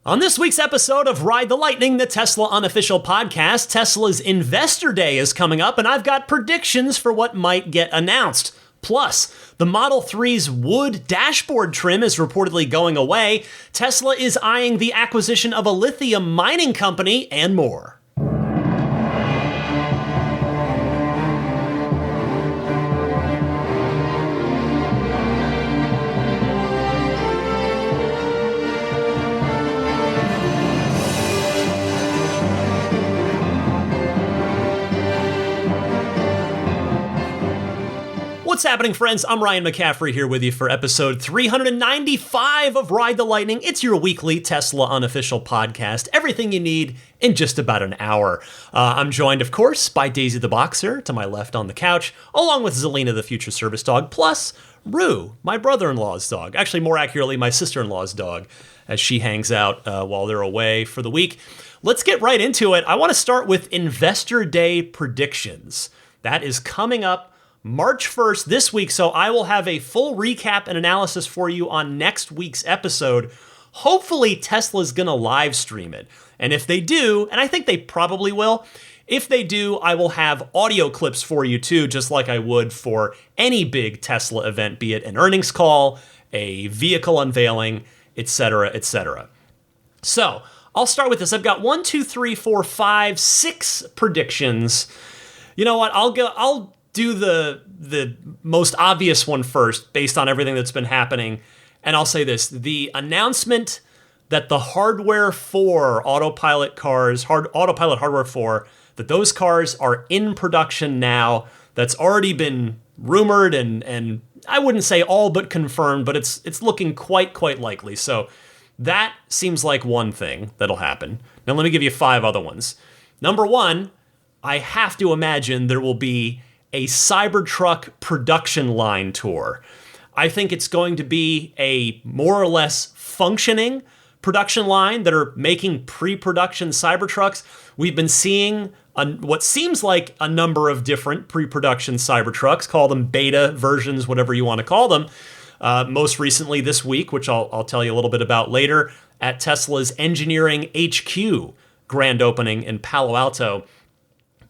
On this week's episode of Ride the Lightning, the Tesla unofficial podcast, Tesla's Investor Day is coming up, and I've got predictions for what might get announced. Plus, the Model 3's wood dashboard trim is reportedly going away, Tesla is eyeing the acquisition of a lithium mining company, and more. What's happening, friends? I'm Ryan McCaffrey here with you for episode 395 of Ride the Lightning. It's your weekly Tesla unofficial podcast. Everything you need in just about an hour. I'm joined, of course, by Daisy the Boxer to my left on the couch, along with Zelina the future service dog, plus Rue, my brother-in-law's dog. Actually, more accurately, my sister-in-law's dog, as she hangs out while they're away for the week. Let's get right into it. I want to start with Investor Day predictions. That is coming up March 1st this week, so I will have a full recap and analysis for you on next week's episode. Hopefully, Tesla's going to live stream it. And if they do, and I think they probably will, if they do, I will have audio clips for you too, just like I would for any big Tesla event, be it an earnings call, a vehicle unveiling, etc., etc. So, I'll start with this. I've got 6 predictions. You know what? I'll do the most obvious one first, based on everything that's been happening. And I'll say this: the announcement that the hardware for autopilot cars, autopilot hardware for, that those cars are in production now, that's already been rumored and I wouldn't say all but confirmed, but it's looking quite likely. So that seems like one thing that'll happen. Now let me give you 5 other ones. Number 1, I have to imagine there will be a Cybertruck production line tour. I think it's going to be a more or less functioning production line that are making pre-production Cybertrucks. We've been seeing what seems like a number of different pre-production Cybertrucks, call them beta versions, whatever you want to call them. Most recently this week, which I'll tell you a little bit about later, at Tesla's Engineering HQ grand opening in Palo Alto.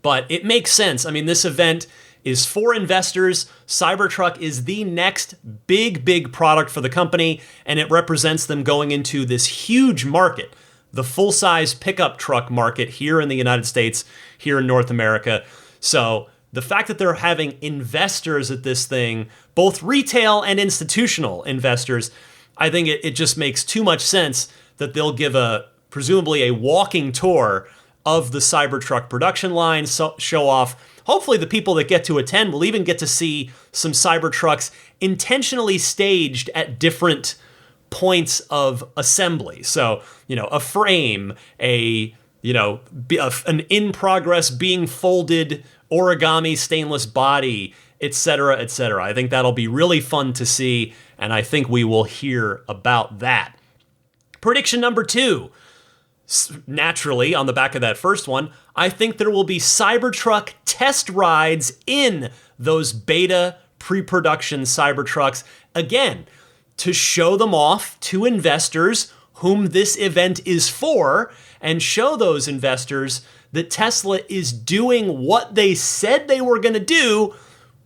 But it makes sense. I mean, this event is for investors. Cybertruck is the next big product for the company, and it represents them going into this huge market, the full-size pickup truck market here in the United States, here in North America. So the fact that they're having investors at this thing, both retail and institutional investors, I think it just makes too much sense that they'll give presumably a walking tour of the Cybertruck production line, show off. Hopefully the people that get to attend will even get to see some Cybertrucks intentionally staged at different points of assembly. So, a frame, an in-progress being folded origami stainless body, etc., etc. I think that'll be really fun to see, and I think we will hear about that. Prediction number 2. Naturally, on the back of that first one, I think there will be Cybertruck test rides in those beta pre-production Cybertrucks, again, to show them off to investors whom this event is for, and show those investors that Tesla is doing what they said they were going to do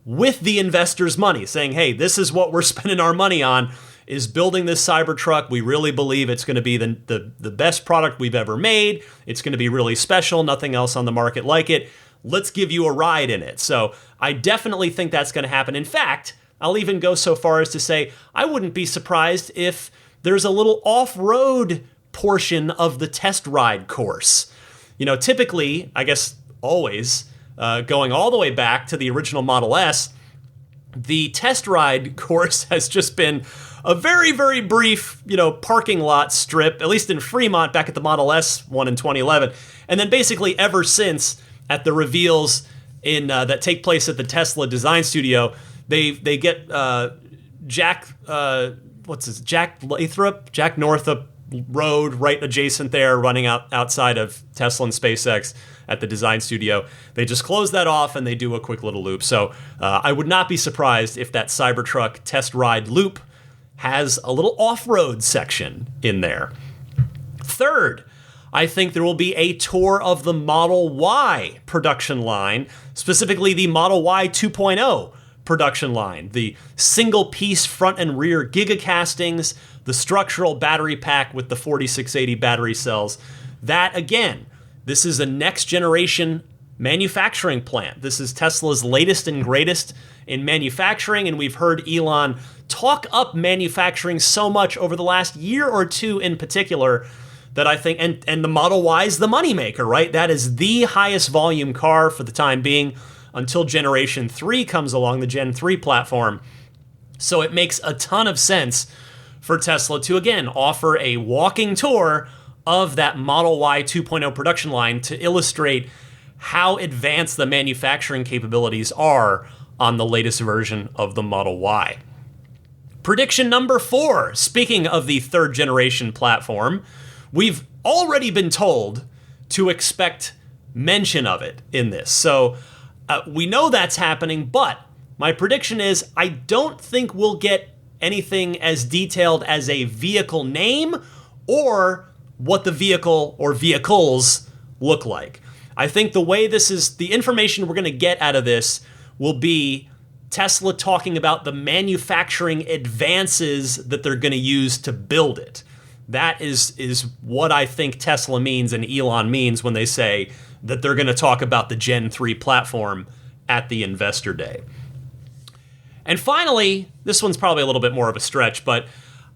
with the investors' money, saying, hey, this is what we're spending our money on, is building this Cybertruck. We really believe it's going to be the best product we've ever made. It's going to be really special. Nothing else on the market like it. Let's give you a ride in it. So I definitely think that's going to happen. In fact, I'll even go so far as to say I wouldn't be surprised if there's a little off-road portion of the test ride course. Typically, I guess always, going all the way back to the original Model S, the test ride course has just been a very brief, parking lot strip, at least in Fremont back at the Model S one in 2011. And then basically ever since, at the reveals that take place at the Tesla Design Studio, they get Jack Northup Road right adjacent there, running outside of Tesla and SpaceX at the design studio. They just close that off and they do a quick little loop. So I would not be surprised if that Cybertruck test ride loop has a little off-road section in there. 3rd, I think there will be a tour of the Model Y production line, specifically the Model Y 2.0 production line, the single-piece front and rear Giga castings, the structural battery pack with the 4680 battery cells. That, again, this is a next-generation manufacturing plant. This is Tesla's latest and greatest in manufacturing, and we've heard Elon talk up manufacturing so much over the last year or two in particular that I think, and the Model Y is the moneymaker, right? That is the highest volume car for the time being until Generation 3 comes along, the Gen 3 platform. So it makes a ton of sense for Tesla to, again, offer a walking tour of that Model Y 2.0 production line to illustrate how advanced the manufacturing capabilities are on the latest version of the Model Y. Prediction number 4, speaking of the 3rd generation platform, we've already been told to expect mention of it in this. So we know that's happening, but my prediction is I don't think we'll get anything as detailed as a vehicle name or what the vehicle or vehicles look like. I think the way this is, the information we're going to get out of this will be Tesla talking about the manufacturing advances that they're going to use to build it. That is what I think Tesla means and Elon means when they say that they're going to talk about the Gen 3 platform at the Investor Day. And finally, this one's probably a little bit more of a stretch, but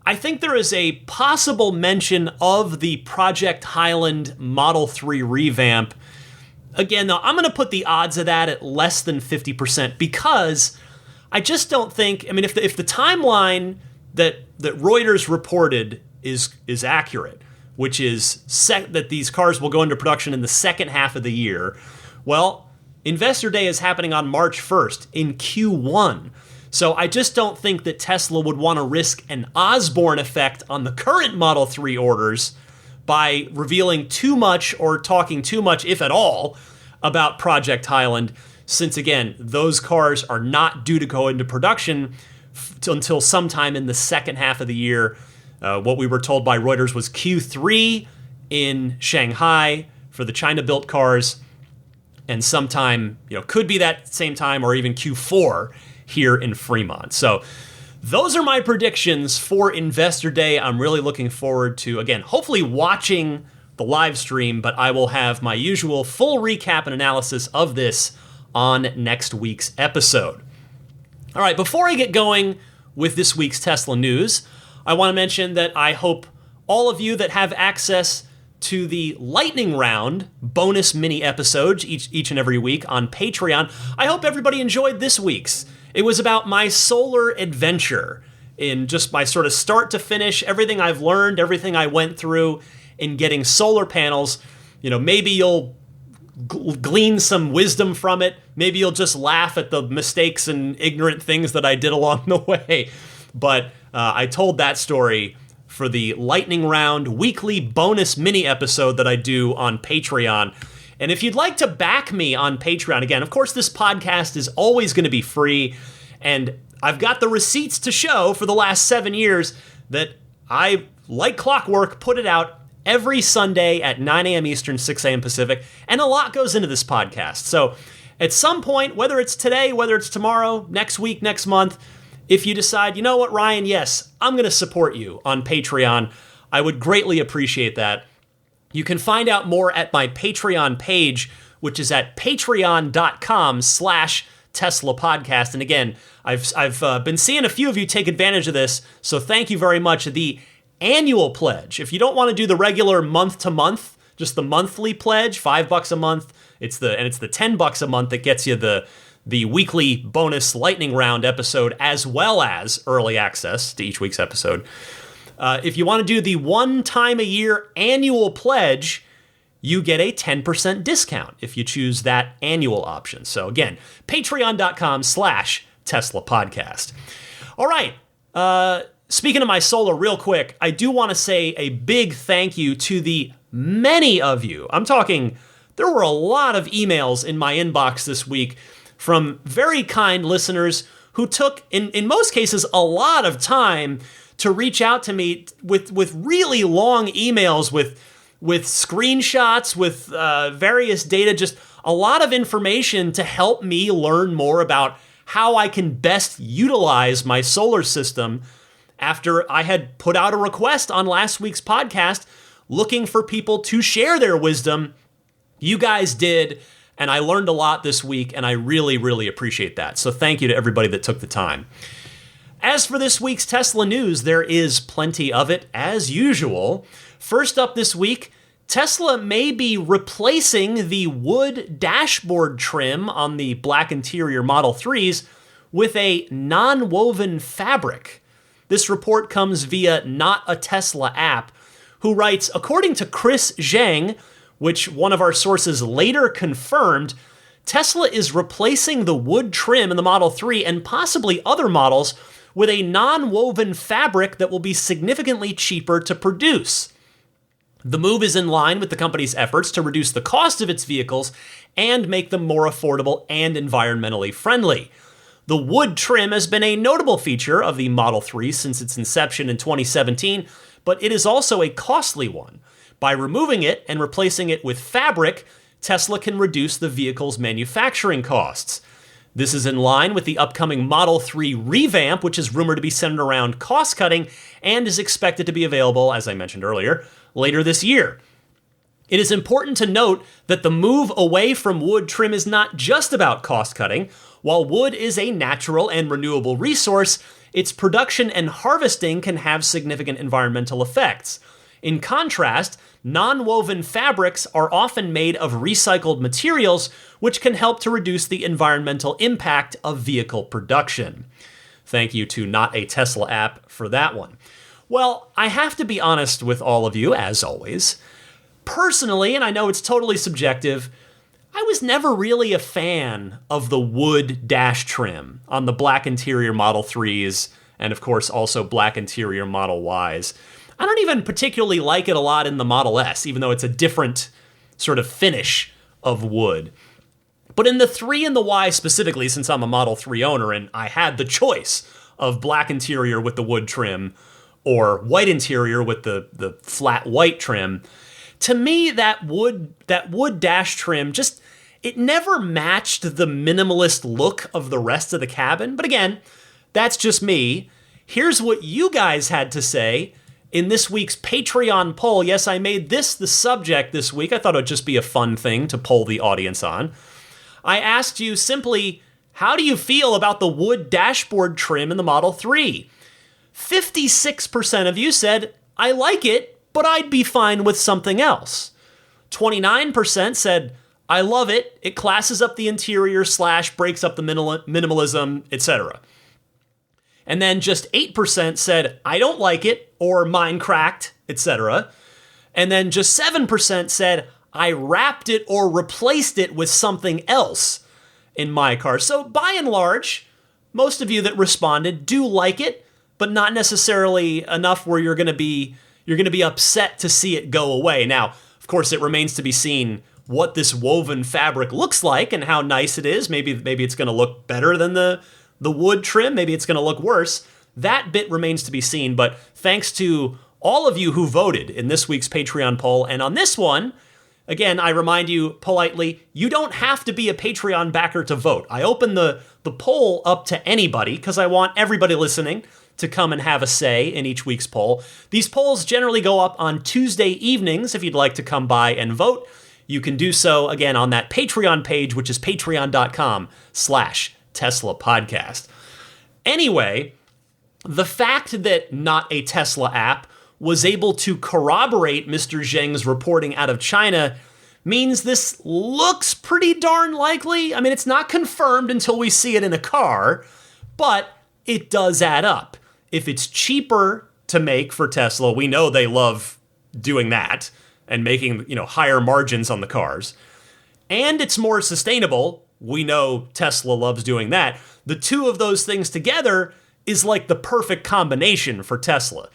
I think there is a possible mention of the Project Highland Model 3 revamp. Again, though, I'm going to put the odds of that at less than 50% because I just don't think, I mean, if the timeline that Reuters reported is accurate, which is that these cars will go into production in the second half of the year, well, Investor Day is happening on March 1st in Q1. So I just don't think that Tesla would want to risk an Osborne effect on the current Model 3 orders by revealing too much or talking too much, if at all, about Project Highland, since, again, those cars are not due to go into production until sometime in the second half of the year. What we were told by Reuters was Q3 in Shanghai for the China-built cars, and sometime, could be that same time or even Q4 here in Fremont. So those are my predictions for Investor Day. I'm really looking forward to, again, hopefully watching the live stream, but I will have my usual full recap and analysis of this on next week's episode. All right, before I get going with this week's Tesla news, I want to mention that I hope all of you that have access to the lightning round bonus mini episodes each and every week on Patreon, I hope everybody enjoyed this week's. It was about my solar adventure in just my sort of start to finish, everything I've learned, everything I went through in getting solar panels. Maybe you'll glean some wisdom from it. Maybe you'll just laugh at the mistakes and ignorant things that I did along the way. But I told that story for the lightning round weekly bonus mini episode that I do on Patreon. And if you'd like to back me on Patreon, again, of course, this podcast is always going to be free. And I've got the receipts to show for the last 7 years that I, like clockwork, put it out every Sunday at 9 a.m. Eastern, 6 a.m. Pacific. And a lot goes into this podcast. So at some point, whether it's today, whether it's tomorrow, next week, next month, if you decide, you know what, Ryan, yes, I'm going to support you on Patreon, I would greatly appreciate that. You can find out more at my Patreon page, which is at patreon.com/Tesla podcast. And again, I've been seeing a few of you take advantage of this, so thank you very much. The annual pledge, if you don't want to do the regular month to month, just the monthly pledge, $5 a month, it's the $10 a month that gets you the weekly bonus lightning round episode as well as early access to each week's episode. If you want to do the one time a year annual pledge, you get a 10% discount if you choose that annual option. So again, patreon.com/Tesla podcast. All right. Speaking of my solar real quick, I do want to say a big thank you to the many of you. I'm talking, there were a lot of emails in my inbox this week from very kind listeners who took, in most cases, a lot of time to reach out to me with really long emails with screenshots, with various data, just a lot of information to help me learn more about how I can best utilize my solar system after I had put out a request on last week's podcast looking for people to share their wisdom. You guys did, and I learned a lot this week, and I really, really appreciate that. So thank you to everybody that took the time. As for this week's Tesla news, there is plenty of it, as usual. First up this week, Tesla may be replacing the wood dashboard trim on the black interior Model 3s with a non-woven fabric. This report comes via Not a Tesla app, who writes, according to Chris Zhang, which one of our sources later confirmed, Tesla is replacing the wood trim in the Model 3 and possibly other models with a non-woven fabric that will be significantly cheaper to produce. The move is in line with the company's efforts to reduce the cost of its vehicles and make them more affordable and environmentally friendly. The wood trim has been a notable feature of the Model 3 since its inception in 2017, but it is also a costly one. By removing it and replacing it with fabric, Tesla can reduce the vehicle's manufacturing costs. This is in line with the upcoming Model 3 revamp, which is rumored to be centered around cost-cutting and is expected to be available, as I mentioned earlier, later this year. It is important to note that the move away from wood trim is not just about cost-cutting. While wood is a natural and renewable resource, its production and harvesting can have significant environmental effects. In contrast, non-woven fabrics are often made of recycled materials, which can help to reduce the environmental impact of vehicle production. Thank you to Not a Tesla app for that one. Well, I have to be honest with all of you, as always. Personally, and I know it's totally subjective, I was never really a fan of the wood dash trim on the black interior Model 3s and, of course, also black interior Model Ys. I don't even particularly like it a lot in the Model S, even though it's a different sort of finish of wood. But in the 3 and the Y specifically, since I'm a Model 3 owner and I had the choice of black interior with the wood trim or white interior with the flat white trim, to me that wood dash trim just, it never matched the minimalist look of the rest of the cabin. But again, that's just me. Here's what you guys had to say in this week's Patreon poll. Yes, I made this the subject this week. I thought it would just be a fun thing to poll the audience on. I asked you simply, how do you feel about the wood dashboard trim in the Model 3? 56% of you said, I like it, but I'd be fine with something else. 29% said, I love it. It classes up the interior / breaks up the minimalism, etc. And then just 8% said, I don't like it, or mine cracked, etc. And then just 7% said, I wrapped it or replaced it with something else in my car. So by and large, most of you that responded do like it, but not necessarily enough where you're going to be upset to see it go away. Now, of course, it remains to be seen what this woven fabric looks like and how nice it is. Maybe it's going to look better than the wood trim. Maybe it's going to look worse. That bit remains to be seen, but thanks to all of you who voted in this week's Patreon poll, and on this one, again, I remind you politely, you don't have to be a Patreon backer to vote. I open the poll up to anybody because I want everybody listening to come and have a say in each week's poll. These polls generally go up on Tuesday evenings. If you'd like to come by and vote, you can do so, again, on that Patreon page, which is patreon.com/Tesla podcast. Anyway, the fact that Not a Tesla app was able to corroborate Mr. Zheng's reporting out of China means this looks pretty darn likely. I mean, it's not confirmed until we see it in a car, but it does add up. If it's cheaper to make for Tesla, we know they love doing that and making, higher margins on the cars. And it's more sustainable. We know Tesla loves doing that. The two of those things together is like the perfect combination for Tesla.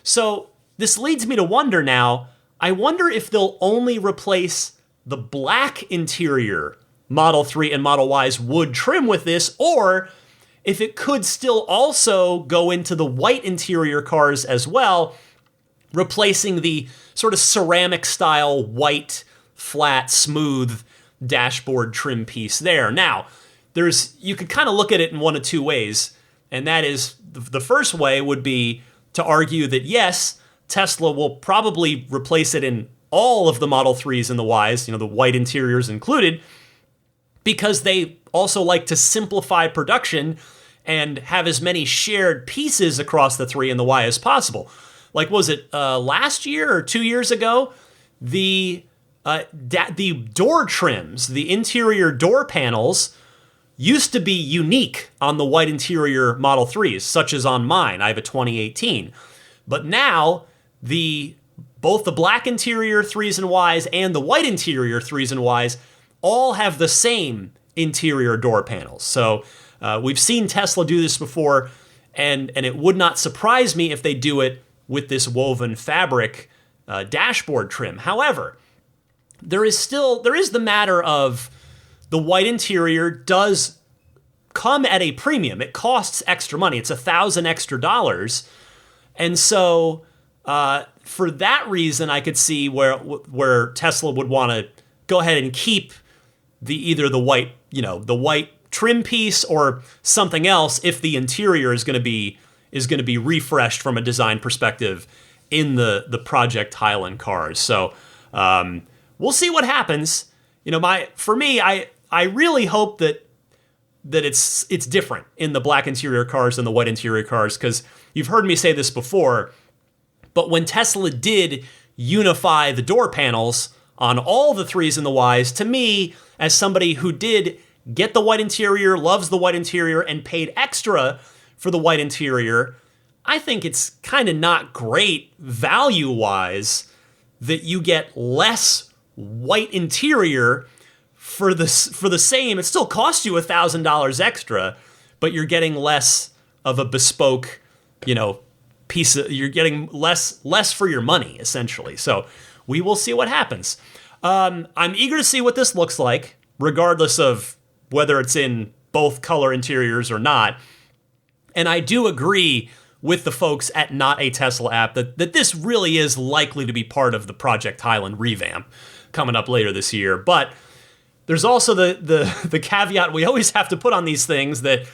So this leads me to wonder now, I wonder if they'll only replace the black interior Model 3 and Model Y's wood trim with this, or if it could still also go into the white interior cars as well, replacing the sort of ceramic style white, flat, smooth dashboard trim piece there. Now, you could kind of look at it in one of two ways, and that is the first way would be to argue that yes, Tesla will probably replace it in all of the Model 3s and the Ys, the white interiors included, because they also like to simplify production and have as many shared pieces across the 3 and the Y as possible. Like, was it last year or 2 years ago? The door trims, the interior door panels, used to be unique on the white interior Model 3s, such as on mine. I have a 2018. But now, both the black interior 3s and Ys and the white interior 3s and Ys all have the same interior door panels. So we've seen Tesla do this before, and it would not surprise me if they do it with this woven fabric dashboard trim. However, there is the matter of the white interior does come at a premium. It costs extra money. It's $1,000 extra. And so for that reason, I could see where Tesla would want to go ahead and keep either the white, the white trim piece or something else if the interior is going to be refreshed from a design perspective in the Project Highland cars. So we'll see what happens. For me, I really hope that it's different in the black interior cars and the white interior cars, because you've heard me say this before, but when Tesla did unify the door panels on all the 3s and the Ys, to me, as somebody who did get the white interior, loves the white interior, and paid extra for the white interior, I think it's kind of not great value-wise that you get less white interior for the same. It still costs you $1,000 extra, but you're getting less of a bespoke, piece of, you're getting less for your money, essentially. So we will see what happens. I'm eager to see what this looks like, regardless of whether it's in both color interiors or not. And I do agree with the folks at Not a Tesla App that this really is likely to be part of the Project Highland revamp coming up later this year. But there's also the caveat we always have to put on these things that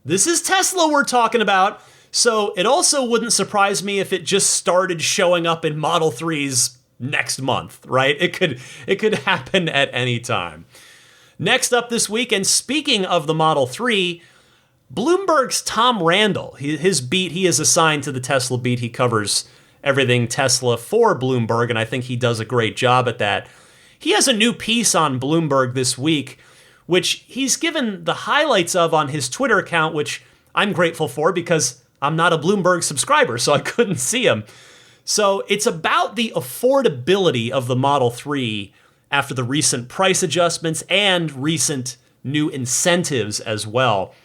this is Tesla we're talking about. So it also wouldn't surprise me if it just started showing up in Model 3s next month, right? It could happen at any time. Next up this week, and speaking of the Model 3, Bloomberg's Tom Randall, his beat, he is assigned to the Tesla beat. He covers everything Tesla for Bloomberg, and I think he does a great job at that. He has a new piece on Bloomberg this week, which he's given the highlights of on his Twitter account, which I'm grateful for because I'm not a Bloomberg subscriber, so I couldn't see him. So it's about the affordability of the Model 3 after the recent price adjustments and recent new incentives as well.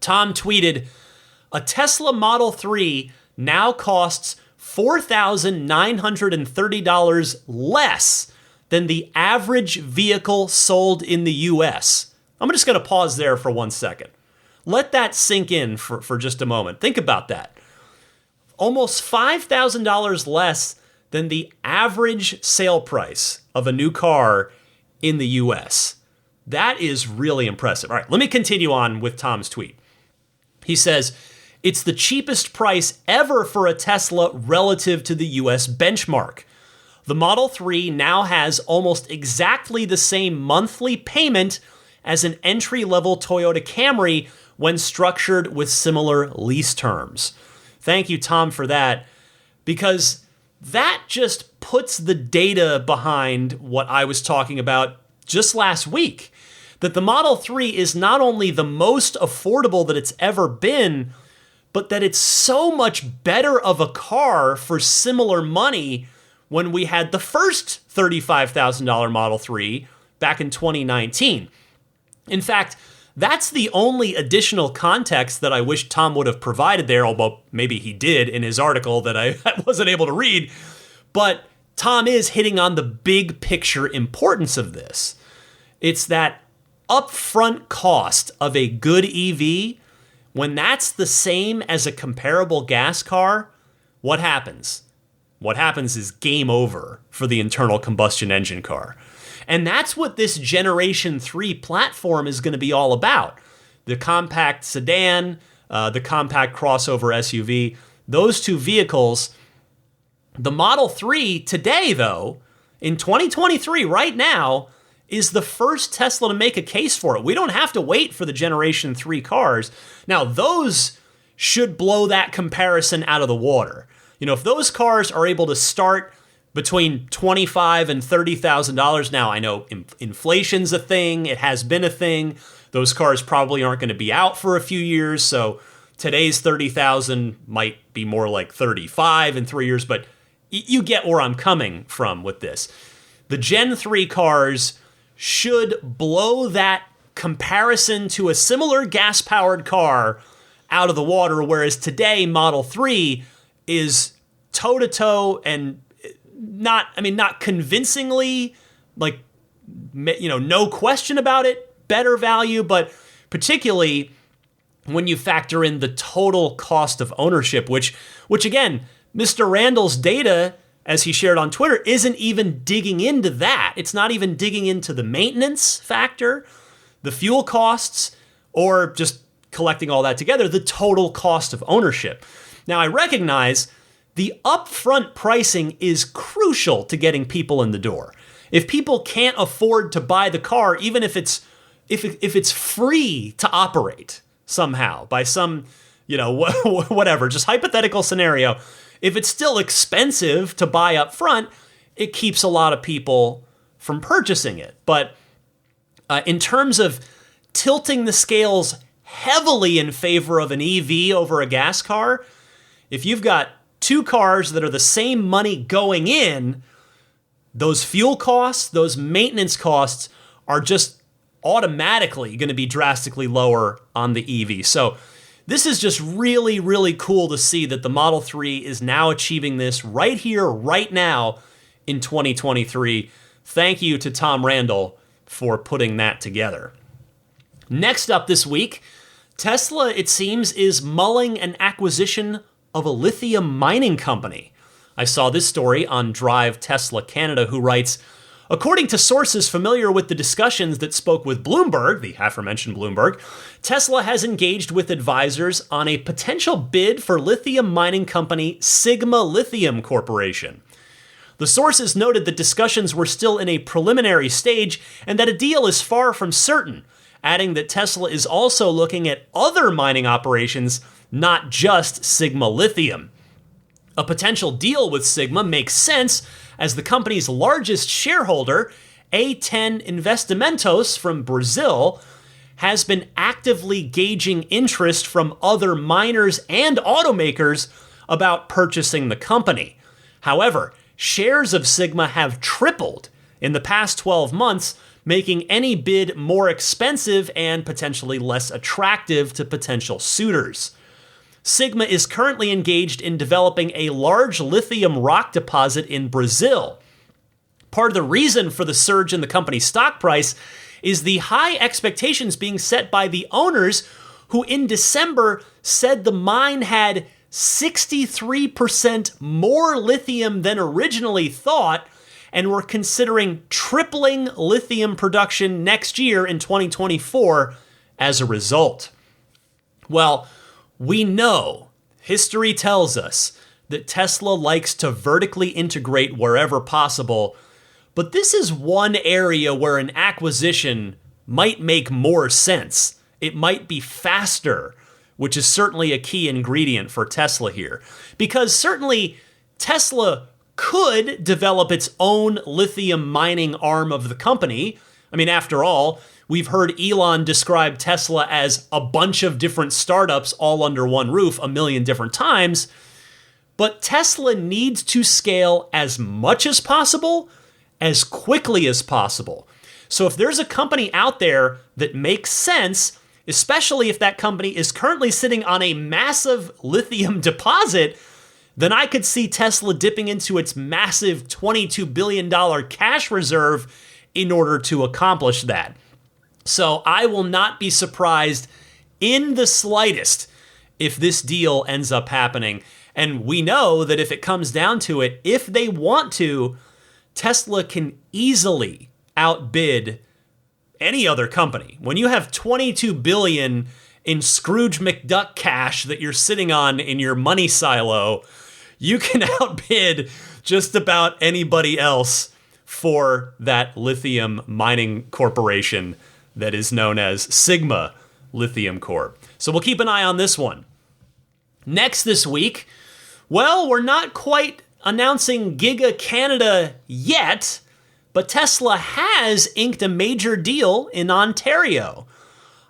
Tom tweeted, "A Tesla Model 3 now costs $4,930 less than the average vehicle sold in the US." I'm just going to pause there for 1 second. Let that sink in for just a moment. Think about that. Almost $5,000 less than the average sale price of a new car in the US. That is really impressive. All right, let me continue on with Tom's tweet. He says, "It's the cheapest price ever for a Tesla relative to the US benchmark. The Model 3 now has almost exactly the same monthly payment as an entry-level Toyota Camry when structured with similar lease terms." Thank you, Tom, for that, because that just puts the data behind what I was talking about just last week, that the Model 3 is not only the most affordable that it's ever been, but that it's so much better of a car for similar money when we had the first $35,000 Model 3 back in 2019. In fact, that's the only additional context that I wish Tom would have provided there, although maybe he did in his article that I wasn't able to read. But Tom is hitting on the big picture importance of this. It's that upfront cost of a good EV when that's the same as a comparable gas car, what happens? What happens is game over for the internal combustion engine car. And that's what this Generation 3 platform is going to be all about. The compact sedan, the compact crossover SUV, those two vehicles. The Model 3 today, though, in 2023, right now, is the first Tesla to make a case for it. We don't have to wait for the Generation 3 cars. Now, those should blow that comparison out of the water. You know, if those cars are able to start between $25,000 and $30,000, now I know inflation's a thing, it has been a thing. Those cars probably aren't going to be out for a few years, so today's $30,000 might be more like $35,000 in 3 years, but you get where I'm coming from with this. The Gen 3 cars should blow that comparison to a similar gas-powered car out of the water, whereas today Model 3 is toe-to-toe and not convincingly, like, you know, no question about it, better value, but particularly when you factor in the total cost of ownership, which again, Mr. Randall's data, as he shared on Twitter, isn't even digging into that. It's not even digging into the maintenance factor, the fuel costs, or just collecting all that together, the total cost of ownership. Now, I recognize the upfront pricing is crucial to getting people in the door. If people can't afford to buy the car, even if it's free to operate somehow by some, you know, whatever, just hypothetical scenario, if it's still expensive to buy up front, it keeps a lot of people from purchasing it. But in terms of tilting the scales heavily in favor of an EV over a gas car, if you've got two cars that are the same money going in, those fuel costs, those maintenance costs are just automatically going to be drastically lower on the EV. So this is just really, really cool to see that the Model 3 is now achieving this right here, right now in 2023. Thank you to Tom Randall for putting that together. Next up this week, Tesla, it seems, is mulling an acquisition of a lithium mining company. I saw this story on Drive Tesla Canada, who writes, according to sources familiar with the discussions that spoke with Bloomberg, the aforementioned Bloomberg, Tesla has engaged with advisors on a potential bid for lithium mining company Sigma Lithium Corporation. The sources noted that discussions were still in a preliminary stage and that a deal is far from certain, adding that Tesla is also looking at other mining operations, not just Sigma Lithium. A potential deal with Sigma makes sense as the company's largest shareholder, A10 Investimentos from Brazil, has been actively gauging interest from other miners and automakers about purchasing the company. However, shares of Sigma have tripled in the past 12 months, making any bid more expensive and potentially less attractive to potential suitors. Sigma is currently engaged in developing a large lithium rock deposit in Brazil. Part of the reason for the surge in the company's stock price is the high expectations being set by the owners, who in December said the mine had 63% more lithium than originally thought, and were considering tripling lithium production next year in 2024 as a result. Well, we know, history tells us, that Tesla likes to vertically integrate wherever possible, but this is one area where an acquisition might make more sense. It might be faster, which is certainly a key ingredient for Tesla here. Because certainly Tesla could develop its own lithium mining arm of the company. I mean, after all, we've heard Elon describe Tesla as a bunch of different startups all under one roof 1 million different times. But Tesla needs to scale as much as possible, as quickly as possible. So if there's a company out there that makes sense, especially if that company is currently sitting on a massive lithium deposit, then I could see Tesla dipping into its massive $22 billion cash reserve in order to accomplish that. So I will not be surprised in the slightest if this deal ends up happening. And we know that if it comes down to it, if they want to, Tesla can easily outbid any other company. When you have $22 billion in Scrooge McDuck cash that you're sitting on in your money silo, you can outbid just about anybody else for that lithium mining corporation that is known as Sigma Lithium Corp. So we'll keep an eye on this one. Next this week, well, we're not quite announcing Giga Canada yet, but Tesla has inked a major deal in Ontario.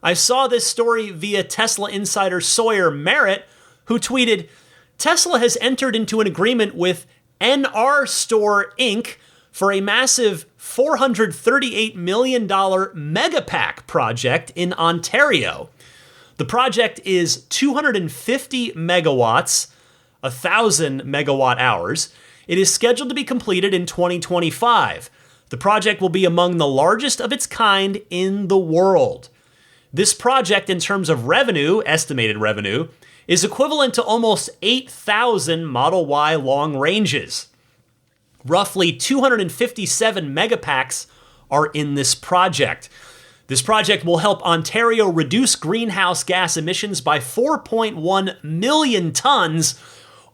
I saw this story via Tesla insider Sawyer Merritt, who tweeted, Tesla has entered into an agreement with NR Store Inc. for a massive $438 million Megapack project in Ontario. The project is 250 megawatts, 1,000 megawatt hours. It is scheduled to be completed in 2025. The project will be among the largest of its kind in the world. This project, in terms of revenue, estimated revenue, is equivalent to almost 8,000 Model Y long ranges. Roughly 257 megapacks are in this project. This project will help Ontario reduce greenhouse gas emissions by 4.1 million tons,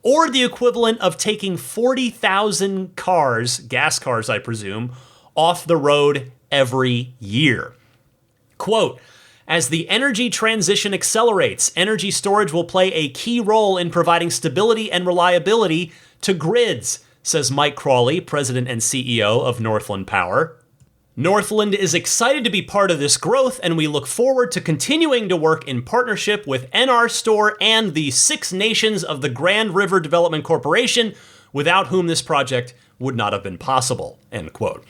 or the equivalent of taking 40,000 cars, gas cars I presume, off the road every year. Quote, as the energy transition accelerates, energy storage will play a key role in providing stability and reliability to grids, says Mike Crawley, president and CEO of Northland Power. Northland is excited to be part of this growth, and we look forward to continuing to work in partnership with NR Store and the 6 nations of the Grand River Development Corporation, without whom this project would not have been possible, end quote.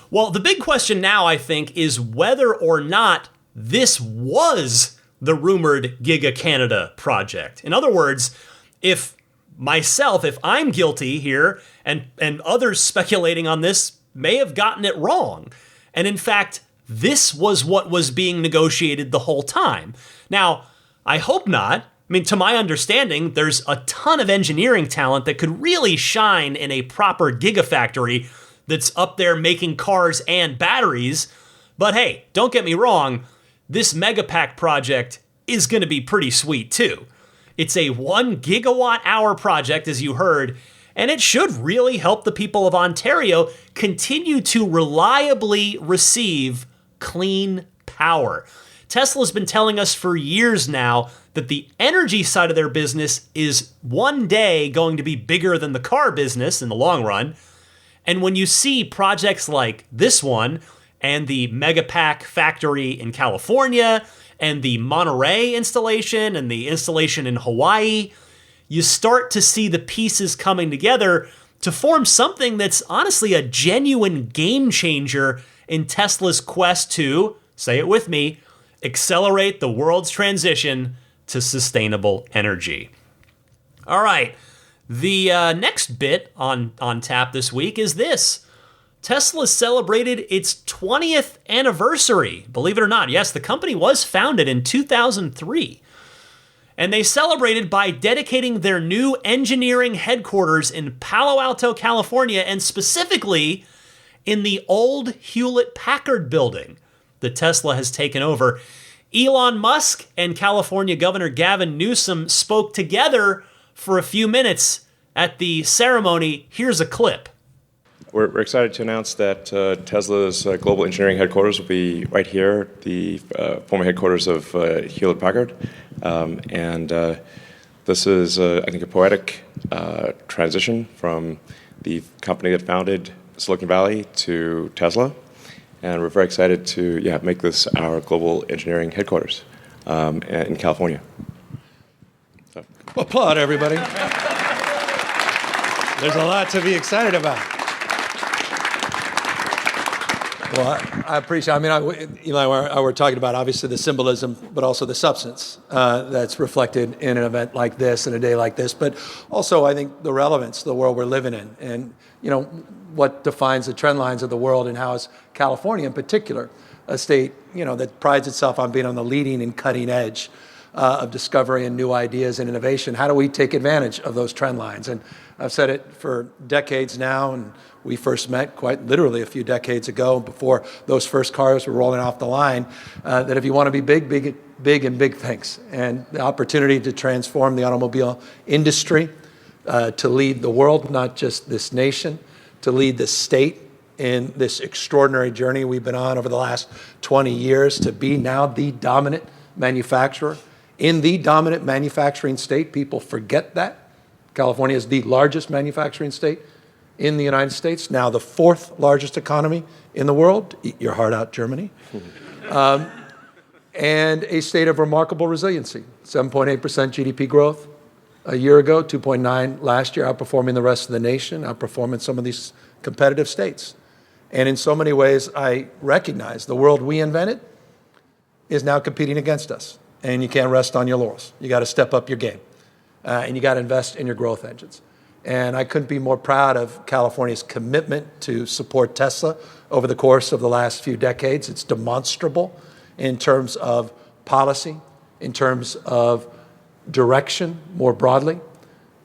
Well, the big question now, I think, is whether or not this was the rumored Giga Canada project. In other words, if I'm guilty here, and others speculating on this may have gotten it wrong. And in fact, this was what was being negotiated the whole time. Now, I hope not. I mean, to my understanding, there's a ton of engineering talent that could really shine in a proper gigafactory that's up there making cars and batteries. But hey, don't get me wrong, this Megapack project is going to be pretty sweet too. It's a 1 gigawatt hour project, as you heard, and it should really help the people of Ontario continue to reliably receive clean power. Tesla's been telling us for years now that the energy side of their business is one day going to be bigger than the car business in the long run. And when you see projects like this one and the Megapack factory in California and the Monterey installation and the installation in Hawaii, you start to see the pieces coming together to form something that's honestly a genuine game changer in Tesla's quest to, say it with me, accelerate the world's transition to sustainable energy. All right, the next bit on tap this week is this. Tesla celebrated its 20th anniversary. Believe it or not, yes, the company was founded in 2003. And they celebrated by dedicating their new engineering headquarters in Palo Alto, California, and specifically in the old Hewlett-Packard building that Tesla has taken over. Elon Musk and California Governor Gavin Newsom spoke together for a few minutes at the ceremony. Here's a clip. We're excited to announce that Tesla's global engineering headquarters will be right here, the former headquarters of Hewlett-Packard. And this is, I think, a poetic transition from the company that founded Silicon Valley to Tesla. And we're very excited to make this our global engineering headquarters in California. So. Applaud, everybody. There's a lot to be excited about. Well, I appreciate. I mean, Eli, we're talking about obviously the symbolism, but also the substance that's reflected in an event like this, in a day like this. But also, I think the relevance of the world we're living in, and what defines the trend lines of the world, and how is California in particular a state that prides itself on being on the leading and cutting edge of discovery and new ideas and innovation. How do we take advantage of those trend lines? And I've said it for decades now, and we first met quite literally a few decades ago, before those first cars were rolling off the line, that if you want to be big in big things, and the opportunity to transform the automobile industry, to lead the world, not just this nation, to lead the state in this extraordinary journey we've been on over the last 20 years, to be now the dominant manufacturer in the dominant manufacturing state. People forget that. California is the largest manufacturing state in the United States, now the fourth largest economy in the world. Eat your heart out, Germany. And a state of remarkable resiliency. 7.8% GDP growth a year ago, 2.9 last year, outperforming the rest of the nation, outperforming some of these competitive states. And in so many ways, I recognize the world we invented is now competing against us. And you can't rest on your laurels. You got to step up your game. And you got to invest in your growth engines. And I couldn't be more proud of California's commitment to support Tesla over the course of the last few decades. It's demonstrable in terms of policy, in terms of direction more broadly,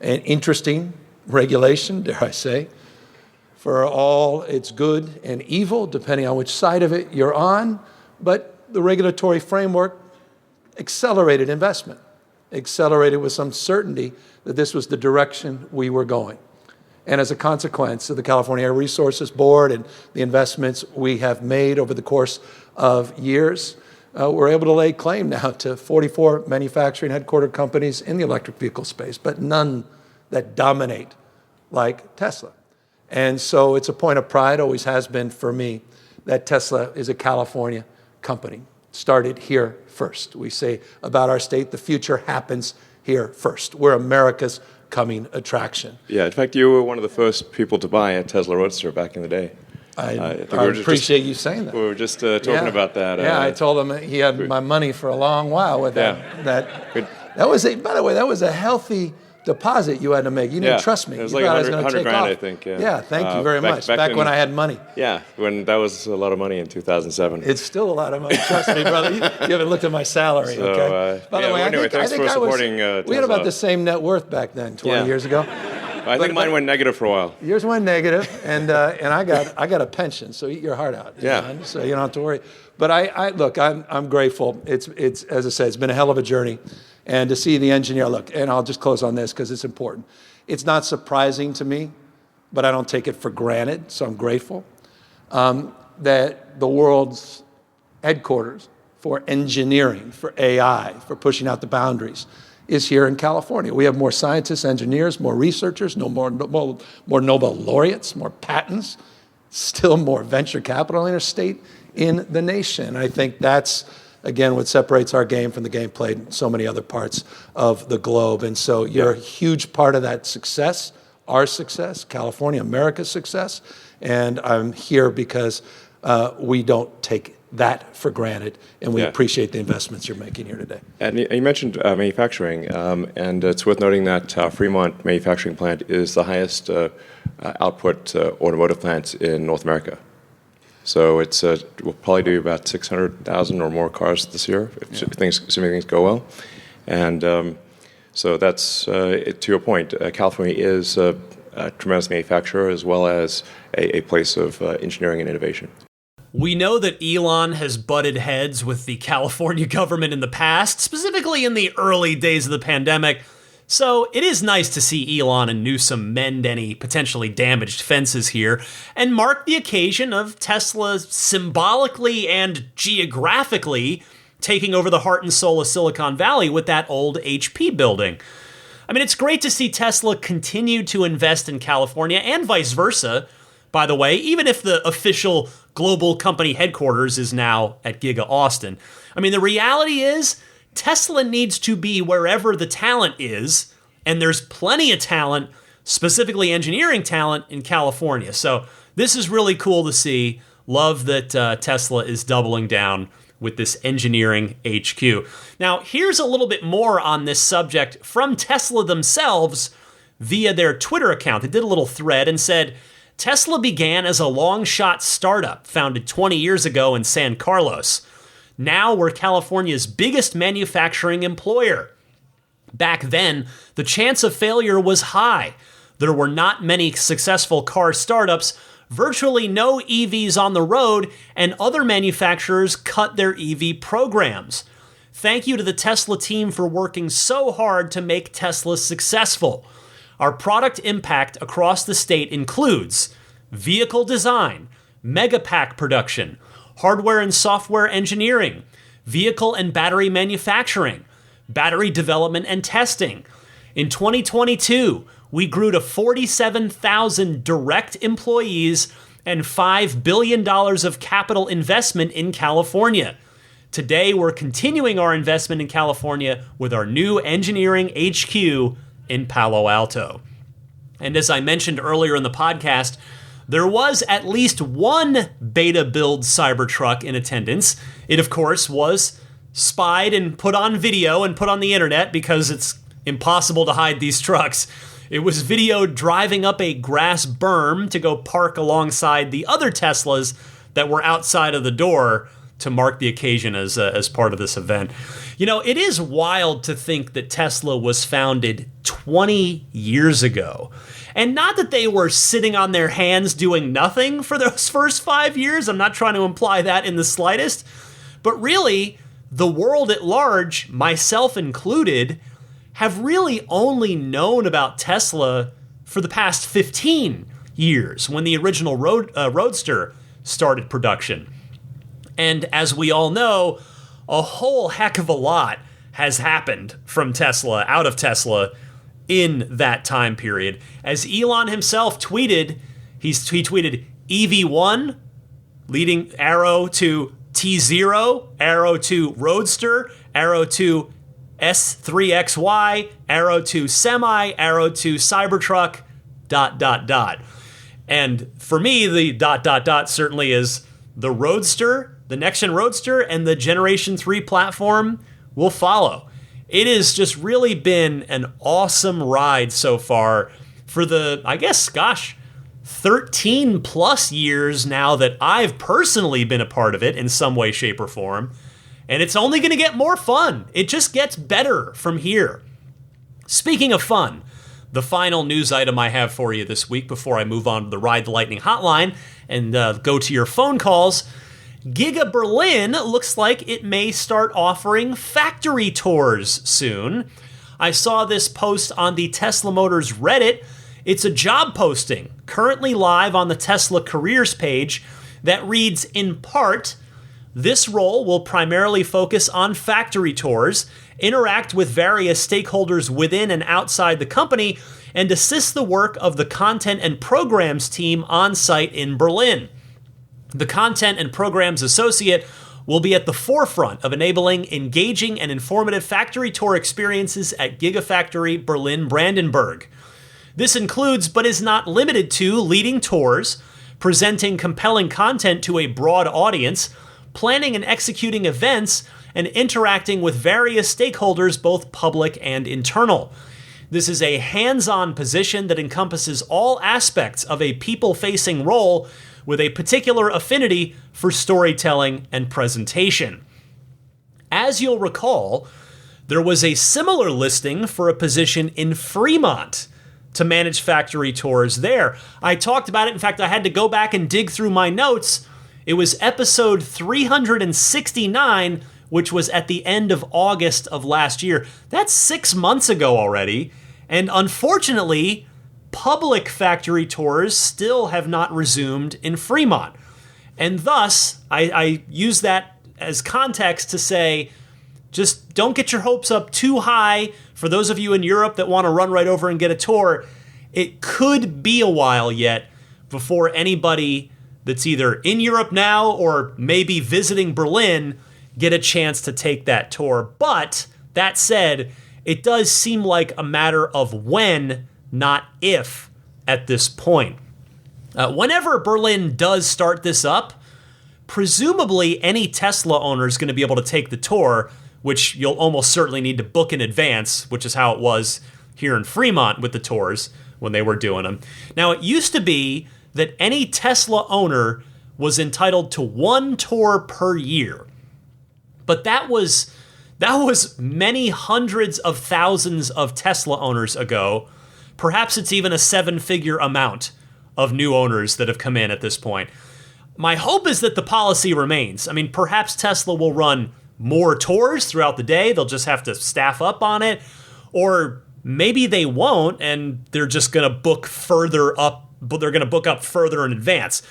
and interesting regulation, dare I say, for all its good and evil, depending on which side of it you're on. But the regulatory framework accelerated investment, accelerated with some certainty that this was the direction we were going. And as a consequence of the California Air Resources Board and the investments we have made over the course of years, we're able to lay claim now to 44 manufacturing headquartered companies in the electric vehicle space, but none that dominate like Tesla. And so it's a point of pride, always has been for me, that Tesla is a California company. Started here first. We say about our state, the future happens here first. We're America's coming attraction. Yeah, in fact, you were one of the first people to buy a Tesla Roadster back in the day. I appreciate you saying that. We were just talking about that. Yeah, I told him he had my money for a long while with that. That was by the way, that was a healthy deposit you had to make. You didn't trust me. It was you like thought $100 grand, I think. Yeah, thank you very much. Back when I had money. Yeah, when that was a lot of money in 2007. It's still a lot of money. Trust me, brother. You haven't looked at my salary, so, okay? By the way, anyway, thanks for supporting Tesla. We had about the same net worth back then, 20 years ago. I think mine went negative for a while. Yours went negative, and I got a pension, so eat your heart out. Yeah. So you don't have to worry. But I'm grateful. It's as I said, it's been a hell of a journey. And to see the engineer, look, and I'll just close on this because it's important. It's not surprising to me, but I don't take it for granted, so I'm grateful, that the world's headquarters for engineering, for AI, for pushing out the boundaries, is here in California. We have more scientists, engineers, more researchers, more Nobel laureates, more patents, still more venture capital interstate in the nation. I think that's, again, what separates our game from the game played in so many other parts of the globe. And so you're a huge part of that success, our success, California, America's success. And I'm here because we don't take that for granted, and we appreciate the investments you're making here today. And you mentioned manufacturing, and it's worth noting that Fremont manufacturing plant is the highest output automotive plant in North America. So it's we'll probably do about 600,000 or more cars this year, assuming things go well. And so that's, to your point, California is a tremendous manufacturer as well as a place of engineering and innovation. We know that Elon has butted heads with the California government in the past, specifically in the early days of the pandemic. So it is nice to see Elon and Newsom mend any potentially damaged fences here and mark the occasion of Tesla symbolically and geographically taking over the heart and soul of Silicon Valley with that old HP building. I mean, it's great to see Tesla continue to invest in California and vice versa, by the way, even if the official global company headquarters is now at Giga Austin. I mean, the reality is Tesla needs to be wherever the talent is, and there's plenty of talent, specifically engineering talent, in California. So this is really cool to see. Love that Tesla is doubling down with this engineering HQ. Now, here's a little bit more on this subject from Tesla themselves via their Twitter account. They did a little thread and said, Tesla began as a long-shot startup founded 20 years ago in San Carlos. Now we're California's biggest manufacturing employer. Back then, the chance of failure was high. There were not many successful car startups, virtually no EVs on the road, and other manufacturers cut their EV programs. Thank you to the Tesla team for working so hard to make Tesla successful. Our product impact across the state includes vehicle design, megapack production, hardware and software engineering, vehicle and battery manufacturing, battery development and testing. In 2022, we grew to 47,000 direct employees and $5 billion of capital investment in California. Today, we're continuing our investment in California with our new engineering HQ in Palo Alto. And as I mentioned earlier in the podcast, there was at least one beta build Cybertruck in attendance. It, of course, was spied and put on video and put on the internet because it's impossible to hide these trucks. It was videoed driving up a grass berm to go park alongside the other Teslas that were outside of the door to mark the occasion as part of this event. You know, it is wild to think that Tesla was founded 20 years ago. And not that they were sitting on their hands doing nothing for those first 5 years. I'm not trying to imply that in the slightest. But really, the world at large, myself included, have really only known about Tesla for the past 15 years when the original Roadster started production. And as we all know, a whole heck of a lot has happened from Tesla, out of Tesla, in that time period. As Elon himself tweeted, he tweeted EV1, leading arrow to T0, arrow to Roadster, arrow to S3XY, arrow to Semi, arrow to Cybertruck, ... And for me, the ... certainly is the Roadster, the next-gen Roadster, and the Generation 3 platform will follow. It has just really been an awesome ride so far for the, 13 plus years now that I've personally been a part of it in some way, shape, or form. And it's only going to get more fun. It just gets better from here. Speaking of fun, the final news item I have for you this week before I move on to the Ride the Lightning hotline and go to your phone calls, Giga Berlin looks like it may start offering factory tours soon. I saw this post on the Tesla Motors Reddit. It's a job posting currently live on the Tesla careers page that reads in part, this role will primarily focus on factory tours, interact with various stakeholders within and outside the company, and assist the work of the content and programs team on site in Berlin. The content and programs associate will be at the forefront of enabling engaging and informative factory tour experiences at Gigafactory Berlin Brandenburg. This includes, but is not limited to, leading tours, presenting compelling content to a broad audience, planning and executing events, and interacting with various stakeholders, both public and internal. This is a hands-on position that encompasses all aspects of a people-facing role with a particular affinity for storytelling and presentation. As you'll recall, there was a similar listing for a position in Fremont to manage factory tours there. I talked about it. In fact, I had to go back and dig through my notes. It was episode 369, which was at the end of August of last year. That's 6 months ago already. And unfortunately, public factory tours still have not resumed in Fremont. And thus, I use that as context to say, just don't get your hopes up too high. For those of you in Europe that want to run right over and get a tour, it could be a while yet before anybody that's either in Europe now or maybe visiting Berlin get a chance to take that tour. But that said, it does seem like a matter of when, not if, at this point. Whenever Berlin does start this up, presumably any Tesla owner is going to be able to take the tour, which you'll almost certainly need to book in advance, which is how it was here in Fremont with the tours when they were doing them. Now, it used to be that any Tesla owner was entitled to one tour per year. But that was many hundreds of thousands of Tesla owners ago. Perhaps it's even a 7-figure amount of new owners that have come in at this point. My hope is that the policy remains. I mean, perhaps Tesla will run more tours throughout the day. They'll just have to staff up on it. Or maybe they won't, and they're just going to book further up, but they're going to book up further in advance.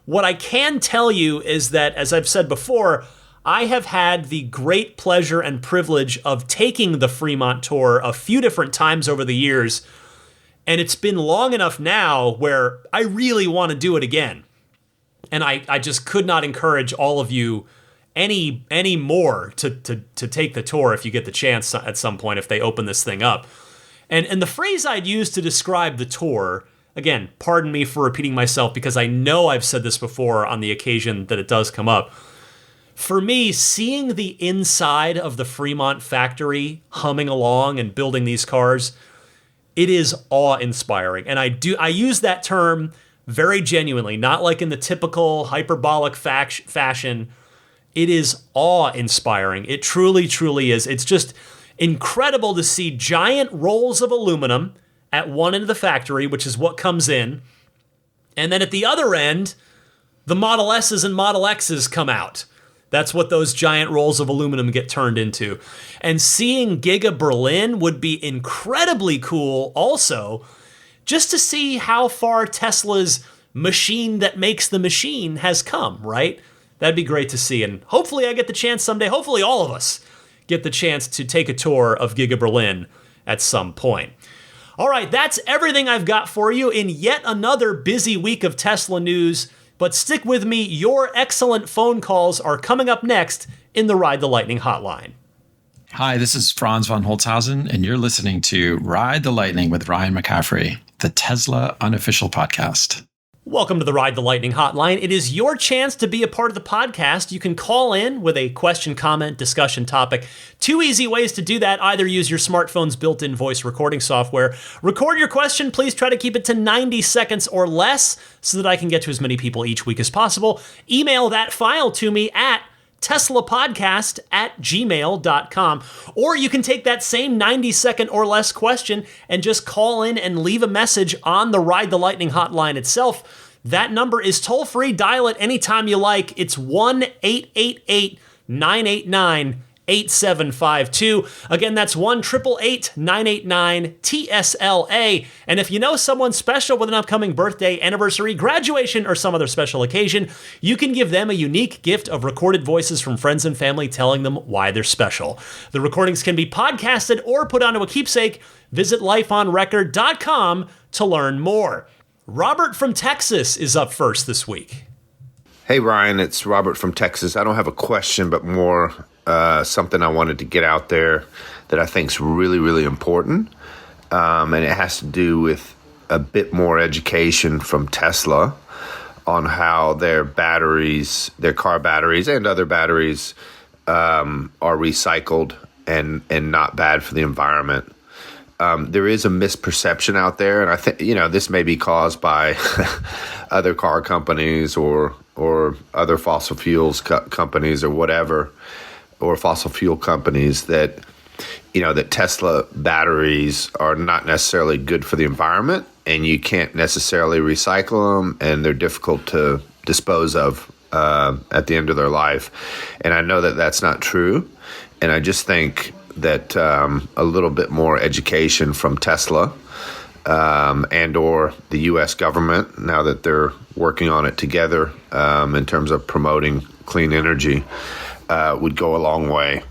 What I can tell you is that, as I've said before, I have had the great pleasure and privilege of taking the Fremont tour a few different times over the years, and it's been long enough now where I really want to do it again. And I just could not encourage all of you any more to take the tour if you get the chance at some point, if they open this thing up. And the phrase I'd use to describe the tour, again, pardon me for repeating myself because I know I've said this before on the occasion that it does come up. For me, seeing the inside of the Fremont factory humming along and building these cars, it is awe-inspiring. And I use that term very genuinely, not like in the typical hyperbolic fashion. It is awe-inspiring. It truly, truly is. It's just incredible to see giant rolls of aluminum at one end of the factory, which is what comes in. And then at the other end, the Model S's and Model X's come out. That's what those giant rolls of aluminum get turned into. And seeing Giga Berlin would be incredibly cool also, just to see how far Tesla's machine that makes the machine has come, right? That'd be great to see. And hopefully I get the chance someday, hopefully all of us get the chance to take a tour of Giga Berlin at some point. All right, that's everything I've got for you in yet another busy week of Tesla news. But stick with me, your excellent phone calls are coming up next in the Ride the Lightning hotline. Hi, this is Franz von Holzhausen, and you're listening to Ride the Lightning with Ryan McCaffrey, the Tesla unofficial podcast. Welcome to the Ride the Lightning hotline. It is your chance to be a part of the podcast. You can call in with a question, comment, discussion topic. 2 easy ways to do that. Either use your smartphone's built-in voice recording software. Record your question. Please try to keep it to 90 seconds or less so that I can get to as many people each week as possible. Email that file to me at teslapodcast@gmail.com. Or you can take that same 90-second or less question and just call in and leave a message on the Ride the Lightning hotline itself. That number is toll-free. Dial it anytime you like. It's 1-888-989-8752. Again, that's 1-888-989-TSLA. And if you know someone special with an upcoming birthday, anniversary, graduation, or some other special occasion, you can give them a unique gift of recorded voices from friends and family telling them why they're special. The recordings can be podcasted or put onto a keepsake. Visit lifeonrecord.com to learn more. Robert from Texas is up first this week. Hey, Ryan, it's Robert from Texas. I don't have a question, but more something I wanted to get out there that I think is really, really important. And it has to do with a bit more education from Tesla on how their batteries, their car batteries and other batteries are recycled and not bad for the environment. There is a misperception out there, and I think, this may be caused by other car companies or other fossil fuels companies or whatever, or fossil fuel companies that Tesla batteries are not necessarily good for the environment, and you can't necessarily recycle them, and they're difficult to dispose of at the end of their life. And I know that that's not true, and I just think that a little bit more education from Tesla and or the U.S. government, now that they're working on it together in terms of promoting clean energy, would go a long way.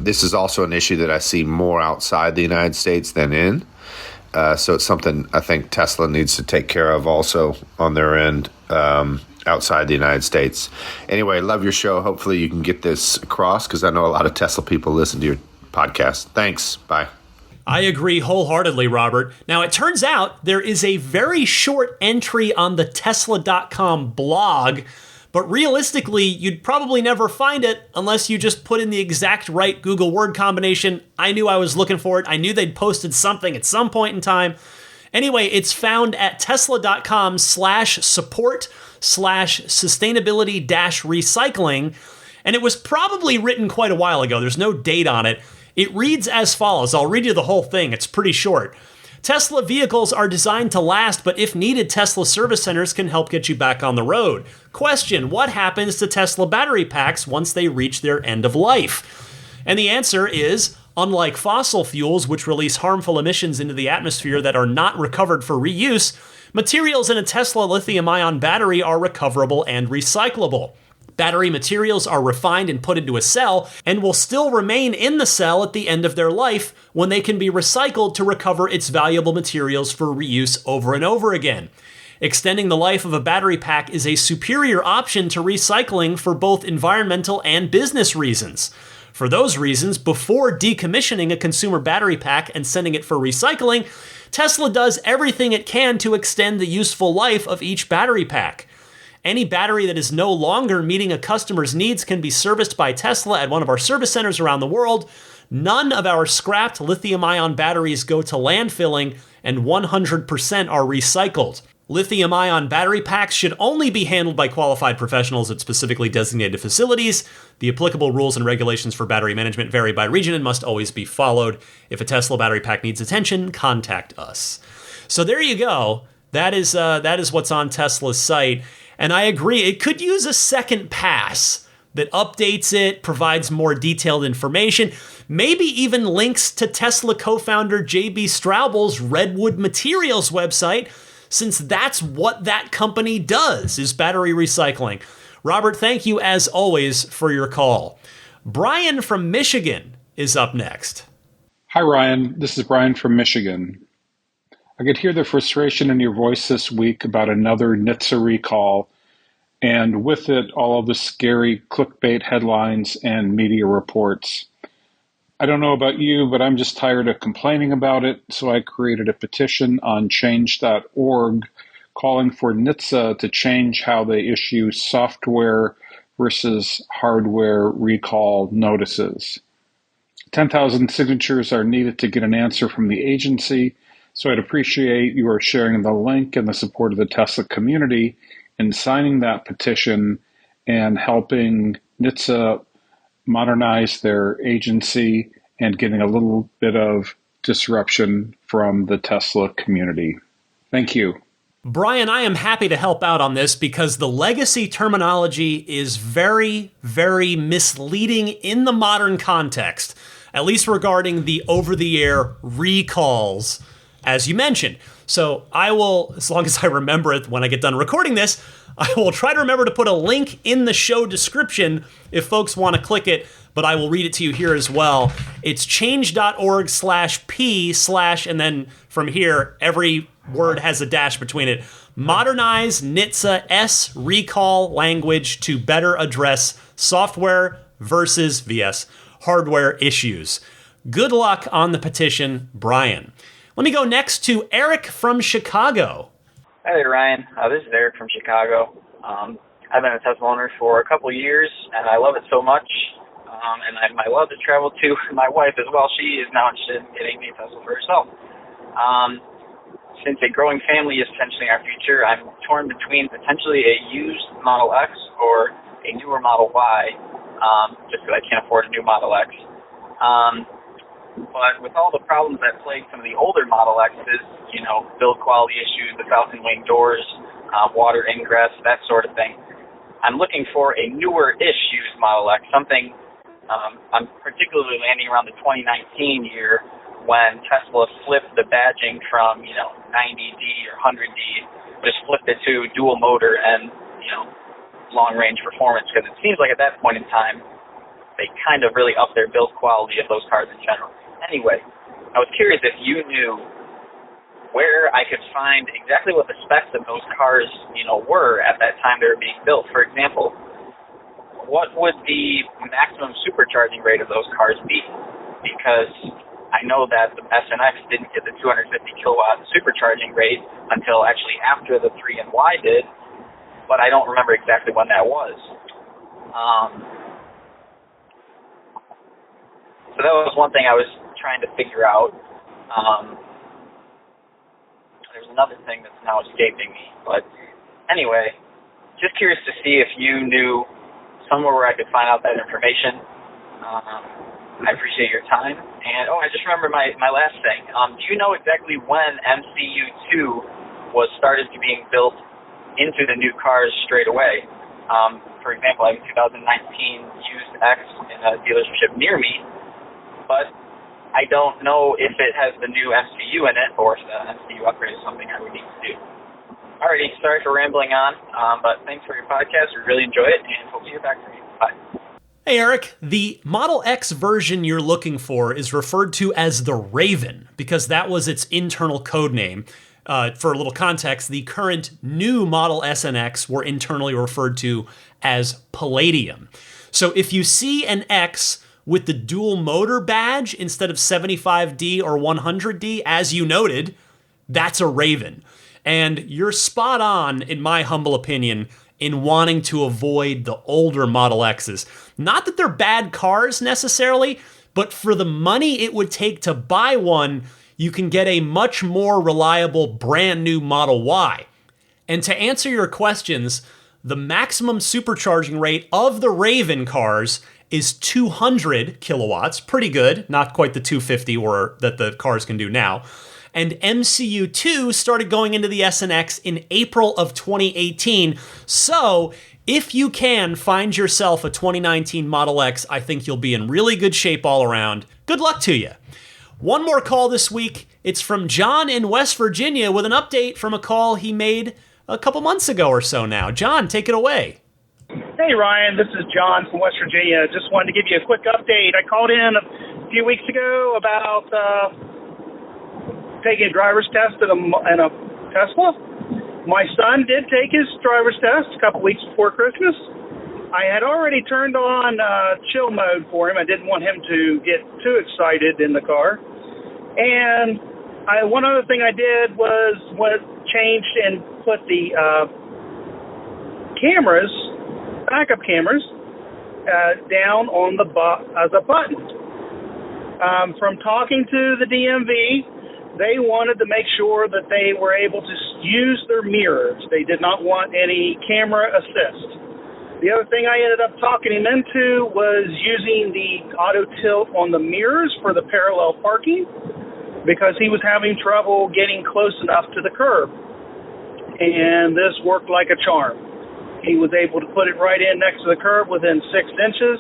This is also an issue that I see more outside the United States than in. So it's something I think Tesla needs to take care of also on their end outside the United States. Anyway, love your show. Hopefully you can get this across, because I know a lot of Tesla people listen to your podcast. Thanks. Bye. I agree wholeheartedly, Robert. Now, it turns out there is a very short entry on the Tesla.com blog But realistically, you'd probably never find it unless you just put in the exact right Google word combination. I knew I was looking for it. I knew they'd posted something at some point in time. Anyway, it's found at tesla.com/support/sustainability-recycling. And it was probably written quite a while ago. There's no date on it. It reads as follows. I'll read you the whole thing. It's pretty short. Tesla vehicles are designed to last, but if needed, Tesla service centers can help get you back on the road. Question: what happens to Tesla battery packs once they reach their end of life? And the answer is, unlike fossil fuels, which release harmful emissions into the atmosphere that are not recovered for reuse, materials in a Tesla lithium-ion battery are recoverable and recyclable. Battery materials are refined and put into a cell and will still remain in the cell at the end of their life when they can be recycled to recover its valuable materials for reuse over and over again. Extending the life of a battery pack is a superior option to recycling for both environmental and business reasons. For those reasons, before decommissioning a consumer battery pack and sending it for recycling, Tesla does everything it can to extend the useful life of each battery pack. Any battery that is no longer meeting a customer's needs can be serviced by Tesla at one of our service centers around the world. None of our scrapped lithium-ion batteries go to landfilling, and 100% are recycled. Lithium-ion battery packs should only be handled by qualified professionals at specifically designated facilities. The applicable rules and regulations for battery management vary by region and must always be followed. If a Tesla battery pack needs attention, contact us. So there you go. That is what's on Tesla's site. And I agree, it could use a second pass that updates it, provides more detailed information, maybe even links to Tesla co-founder J.B. Straubel's Redwood Materials website, since that's what that company does, is battery recycling. Robert, thank you as always for your call. Brian from Michigan is up next. Hi, Ryan. This is Brian from Michigan. I could hear the frustration in your voice this week about another NHTSA recall, and with it, all of the scary clickbait headlines and media reports. I don't know about you, but I'm just tired of complaining about it, so I created a petition on change.org calling for NHTSA to change how they issue software versus hardware recall notices. 10,000 signatures are needed to get an answer from the agency, so I'd appreciate your sharing the link and the support of the Tesla community in signing that petition and helping NHTSA modernize their agency and getting a little bit of disruption from the Tesla community. Thank you. Brian, I am happy to help out on this because the legacy terminology is very, very misleading in the modern context, at least regarding the over-the-air recalls, as you mentioned. So I will, as long as I remember it when I get done recording this, I will try to remember to put a link in the show description if folks want to click it, but I will read it to you here as well. It's change.org/p/ and then from here, every word has a dash between it. Modernize NHTSA S recall language to better address software versus VS hardware issues. Good luck on the petition, Brian. Let me go next to Eric from Chicago. Hey, Ryan. This is Eric from Chicago. I've been a Tesla owner for a couple of years, and I love it so much. And I love to travel to my wife as well. She is now interested in getting a Tesla for herself. Since a growing family is potentially our future, I'm torn between potentially a used Model X or a newer Model Y, just because I can't afford a new Model X. But with all the problems that plague some of the older Model X's, build quality issues, the Falcon Wing doors, water ingress, that sort of thing, I'm looking for a newer-ish used Model X, something I'm particularly landing around the 2019 year when Tesla flipped the badging from, 90D or 100D, just flipped it to dual motor and, long-range performance, because it seems like at that point in time, they kind of really upped their build quality of those cars in general. Anyway, I was curious if you knew where I could find exactly what the specs of those cars, were at that time they were being built. For example, what would the maximum supercharging rate of those cars be? Because I know that the S and X didn't get the 250 kilowatt supercharging rate until actually after the 3 and Y did. but I don't remember exactly when that was. So that was one thing I was trying to figure out. There's another thing that's now escaping me, but anyway, just curious to see if you knew somewhere where I could find out that information. I appreciate your time. And, I just remembered my last thing. Do you know exactly when MCU2 was started to being built into the new cars straight away? For example, I have a 2019 used X in a dealership near me, but I don't know if it has the new MCU in it or if the MCU upgrade is something I would need to do. Alrighty, sorry for rambling on, but thanks for your podcast. We really enjoy it, and hope to hear back from you. Bye. Hey, Eric, the Model X version you're looking for is referred to as the Raven because that was its internal code name. For a little context, the current new Model S and X were internally referred to as Palladium. So if you see an X with the dual motor badge instead of 75D or 100D, as you noted, that's a Raven. And you're spot on, in my humble opinion, in wanting to avoid the older Model X's. Not that they're bad cars necessarily, but for the money it would take to buy one, you can get a much more reliable brand new Model Y. And to answer your questions, the maximum supercharging rate of the Raven cars is 200 kilowatts, pretty good, not quite the 250 or that the cars can do now. And MCU2 started going into the S and X in April of 2018. So if you can find yourself a 2019 Model X, I think you'll be in really good shape all around. Good luck to you. One more call this week. It's from John in West Virginia with an update from a call he made a couple months ago or so now. John, take it away. Hey, Ryan, this is John from West Virginia. Just wanted to give you a quick update. I called in a few weeks ago about taking a driver's test in a Tesla. My son did take his driver's test a couple weeks before Christmas. I had already turned on chill mode for him. I didn't want him to get too excited in the car. And one other thing I did was changed and put the cameras, backup cameras, down on the as a button. From talking to the DMV, they wanted to make sure that they were able to use their mirrors. They did not want any camera assist. The other thing I ended up talking him into was using the auto tilt on the mirrors for the parallel parking because he was having trouble getting close enough to the curb. And this worked like a charm. He was able to put it right in next to the curb within 6 inches,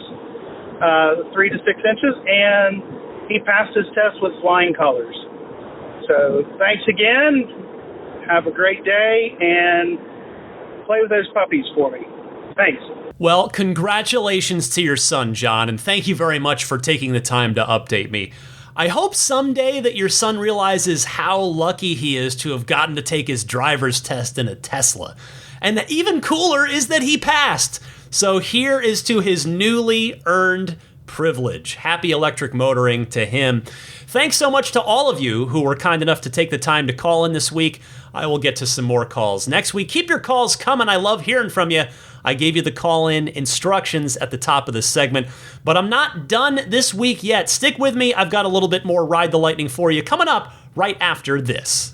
3 to 6 inches, and he passed his test with flying colors. So thanks again. Have a great day, and play with those puppies for me. Thanks. Well, congratulations to your son, John, and thank you very much for taking the time to update me. I hope someday that your son realizes how lucky he is to have gotten to take his driver's test in a Tesla. And even cooler is that he passed. So here is to his newly earned privilege. Happy electric motoring to him. Thanks so much to all of you who were kind enough to take the time to call in this week. I will get to some more calls next week. Keep your calls coming. I love hearing from you. I gave you the call-in instructions at the top of this segment, but I'm not done this week yet. Stick with me. I've got a little bit more Ride the Lightning for you coming up right after this.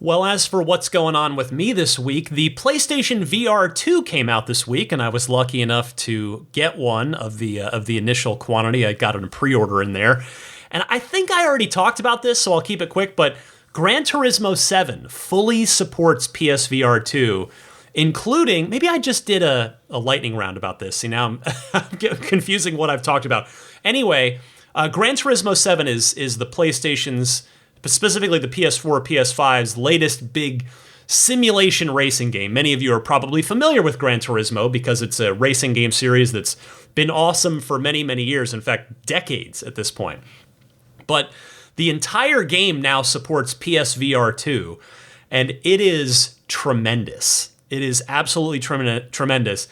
Well, as for what's going on with me this week, the PlayStation VR 2 came out this week, and I was lucky enough to get one of the initial quantity. I got a pre-order in there. And I think I already talked about this, so I'll keep it quick, but Gran Turismo 7 fully supports PSVR 2, including, maybe I just did a lightning round about this. See, now I'm confusing what I've talked about. Anyway, Gran Turismo 7 is the PlayStation's, specifically the PS4, PS5's latest big simulation racing game. Many of you are probably familiar with Gran Turismo because it's a racing game series that's been awesome for many, many years. In fact, decades at this point. But the entire game now supports PSVR 2, and it is tremendous. It is absolutely tremendous.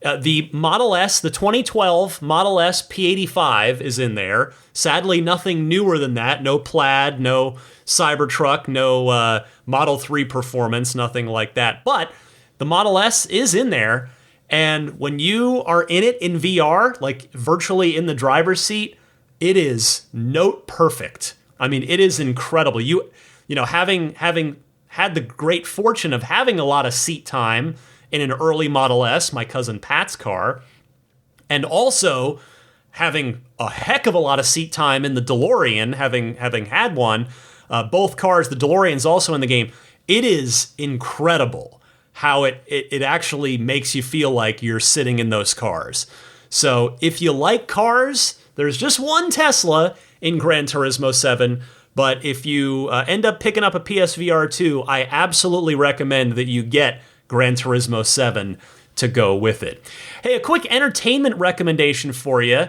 The Model S, the 2012 Model S P85 is in there. Sadly, nothing newer than that. No Plaid, no Cybertruck, no Model 3 Performance, nothing like that. But the Model S is in there. And when you are in it in VR, like virtually in the driver's seat, it is note perfect. I mean, it is incredible. You know, having had the great fortune of having a lot of seat time in an early Model S, my cousin Pat's car, and also having a heck of a lot of seat time in the DeLorean, having had one, both cars, the DeLorean's also in the game. It is incredible how it actually makes you feel like you're sitting in those cars. So if you like cars, there's just one Tesla in Gran Turismo 7, but if you end up picking up a PSVR 2, I absolutely recommend that you get Gran Turismo 7 to go with it. Hey, a quick entertainment recommendation for you.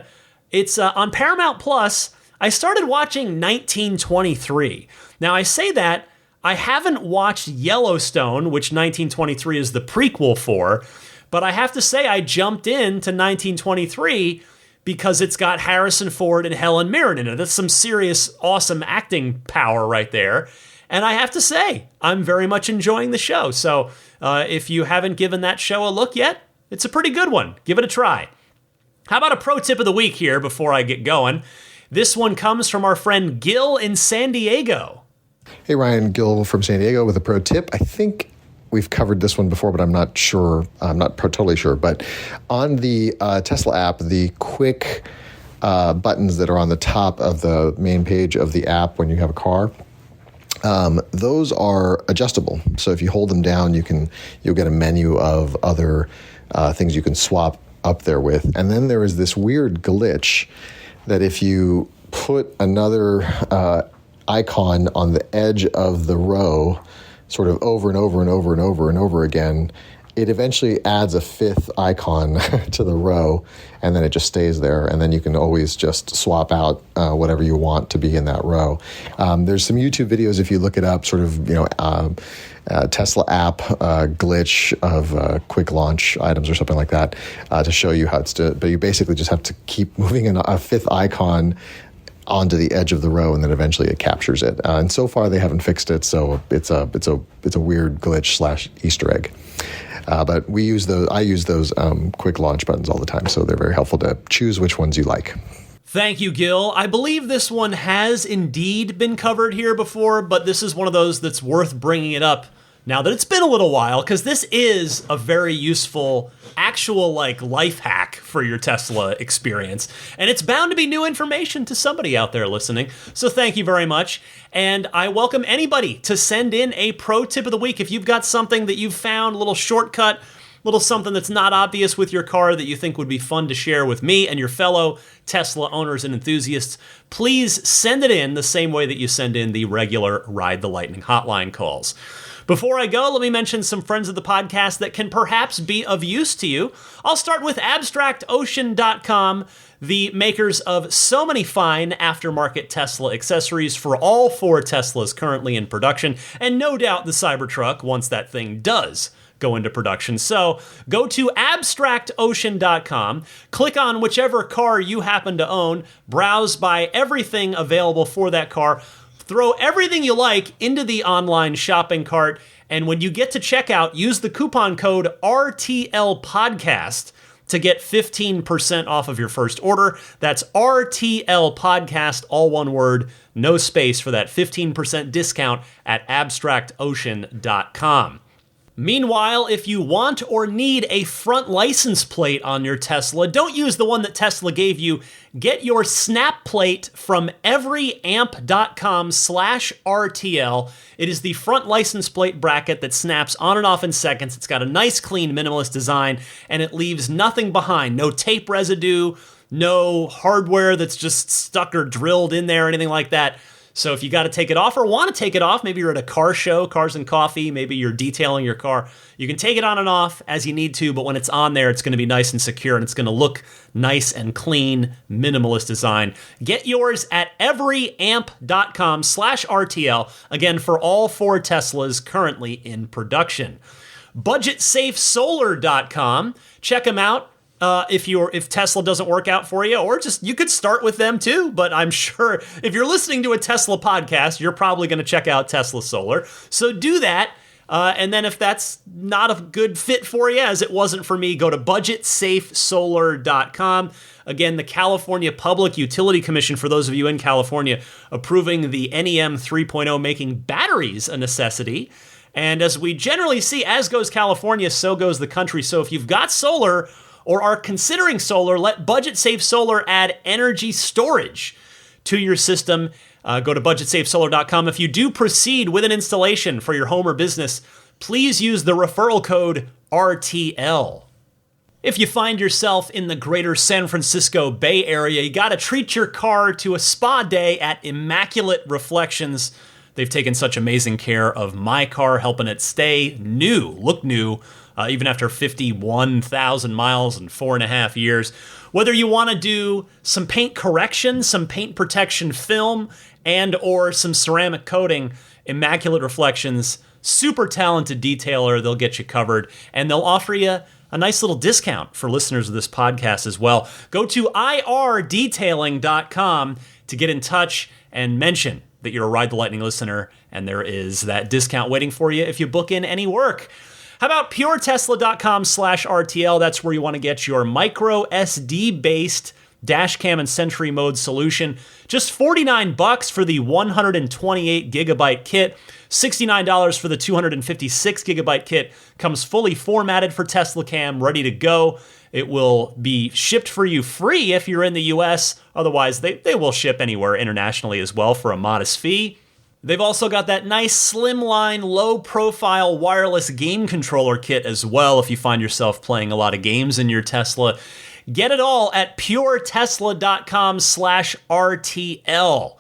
It's on Paramount Plus. I started watching 1923. Now, I say that I haven't watched Yellowstone, which 1923 is the prequel for, but I have to say I jumped into 1923 because it's got Harrison Ford and Helen Mirren in it. That's some serious, awesome acting power right there. And I have to say, I'm very much enjoying the show. So if you haven't given that show a look yet, it's a pretty good one. Give it a try. How about a pro tip of the week here before I get going? This one comes from our friend Gil in San Diego. Hey, Ryan, Gil from San Diego with a pro tip. I think we've covered this one before, but I'm not sure. I'm not totally sure. But on the Tesla app, the quick buttons that are on the top of the main page of the app when you have a car, those are adjustable. So if you hold them down, you'll get a menu of other things you can swap up there with. And then there is this weird glitch that if you put another icon on the edge of the row, sort of over and over and over and over and over again, it eventually adds a fifth icon to the row, and then it just stays there, and then you can always just swap out whatever you want to be in that row. There's some YouTube videos, if you look it up, sort of, Tesla app glitch of quick launch items or something like that, to show you how it's done. But you basically just have to keep moving a fifth icon onto the edge of the row, and then eventually it captures it. And so far they haven't fixed it, so it's a weird glitch / Easter egg. But I use those quick launch buttons all the time, so they're very helpful to choose which ones you like. Thank you, Gil. I believe this one has indeed been covered here before, but this is one of those that's worth bringing it up now that it's been a little while, because this is a very useful, actual life hack for your Tesla experience. And it's bound to be new information to somebody out there listening. So thank you very much. And I welcome anybody to send in a pro tip of the week. If you've got something that you've found, a little shortcut, little something that's not obvious with your car that you think would be fun to share with me and your fellow Tesla owners and enthusiasts, please send it in the same way that you send in the regular Ride the Lightning hotline calls. Before I go, let me mention some friends of the podcast that can perhaps be of use to you. I'll start with AbstractOcean.com, the makers of so many fine aftermarket Tesla accessories for all 4 Teslas currently in production, and no doubt the Cybertruck once that thing does go into production. So go to AbstractOcean.com, click on whichever car you happen to own, browse by everything available for that car, throw everything you like into the online shopping cart, and when you get to checkout, use the coupon code RTLPodcast to get 15% off of your first order. That's RTL Podcast, all one word, no space, for that 15% discount at AbstractOcean.com. Meanwhile, if you want or need a front license plate on your Tesla, don't use the one that Tesla gave you. Get your snap plate from everyamp.com/RTL. It is the front license plate bracket that snaps on and off in seconds. It's got a nice, clean, minimalist design, and it leaves nothing behind. No tape residue, no hardware that's just stuck or drilled in there or anything like that. So if you got to take it off or want to take it off, maybe you're at a car show, Cars and Coffee, maybe you're detailing your car, you can take it on and off as you need to, but when it's on there, it's going to be nice and secure, and it's going to look nice and clean, minimalist design. Get yours at everyamp.com/RTL, again, for all 4 Teslas currently in production. budgetsafesolar.com. Check them out. If Tesla doesn't work out for you, or just you could start with them too. But I'm sure if you're listening to a Tesla podcast, you're probably going to check out Tesla Solar. So do that. And then if that's not a good fit for you, as it wasn't for me, go to budgetsafesolar.com. Again, the California Public Utility Commission, for those of you in California, approving the NEM 3.0, making batteries a necessity. And as we generally see, as goes California, so goes the country. So if you've got solar or are considering solar, let Budget Safe Solar add energy storage to your system. Go to budgetsafesolar.com. If you do proceed with an installation for your home or business, please use the referral code RTL. If you find yourself in the greater San Francisco Bay Area, you got to treat your car to a spa day at Immaculate Reflections. They've taken such amazing care of my car, helping it stay new, look new, even after 51,000 miles and 4.5 years. Whether you want to do some paint correction, some paint protection film, and or some ceramic coating, Immaculate Reflections, super talented detailer. They'll get you covered, and they'll offer you a nice little discount for listeners of this podcast as well. Go to irdetailing.com to get in touch and mention that you're a Ride the Lightning listener, and there is that discount waiting for you if you book in any work. How about puretesla.com/RTL? That's where you want to get your micro SD-based dash cam and Sentry mode solution. Just $49 for the 128 gigabyte kit. $69 for the 256 gigabyte kit. Comes fully formatted for Tesla Cam, ready to go. It will be shipped for you free if you're in the US. Otherwise, they will ship anywhere internationally as well for a modest fee. They've also got that nice slimline, low-profile wireless game controller kit as well if you find yourself playing a lot of games in your Tesla. Get it all at puretesla.com/RTL.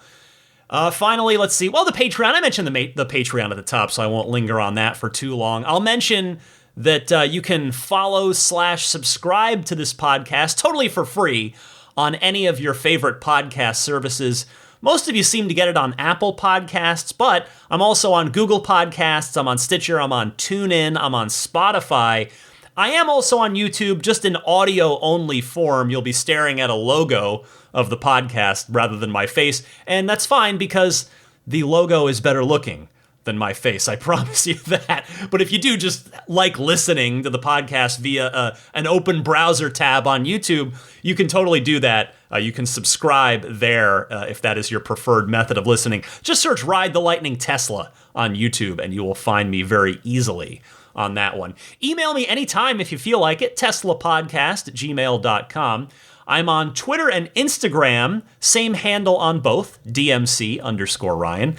Finally, let's see. Well, the Patreon. I mentioned the Patreon at the top, so I won't linger on that for too long. I'll mention that you can follow/subscribe to this podcast totally for free on any of your favorite podcast services. Most of you seem to get it on Apple Podcasts, but I'm also on Google Podcasts, I'm on Stitcher, I'm on TuneIn, I'm on Spotify. I am also on YouTube, just in audio-only form. You'll be staring at a logo of the podcast rather than my face, and that's fine because the logo is better looking than my face. I promise you that. But if you do just like listening to the podcast via an open browser tab on YouTube, you can totally do that. You can subscribe there if that is your preferred method of listening. Just search Ride the Lightning Tesla on YouTube and you will find me very easily on that one. Email me anytime if you feel like it, teslapodcast@gmail.com. I'm on Twitter and Instagram, same handle on both, DMC_Ryan.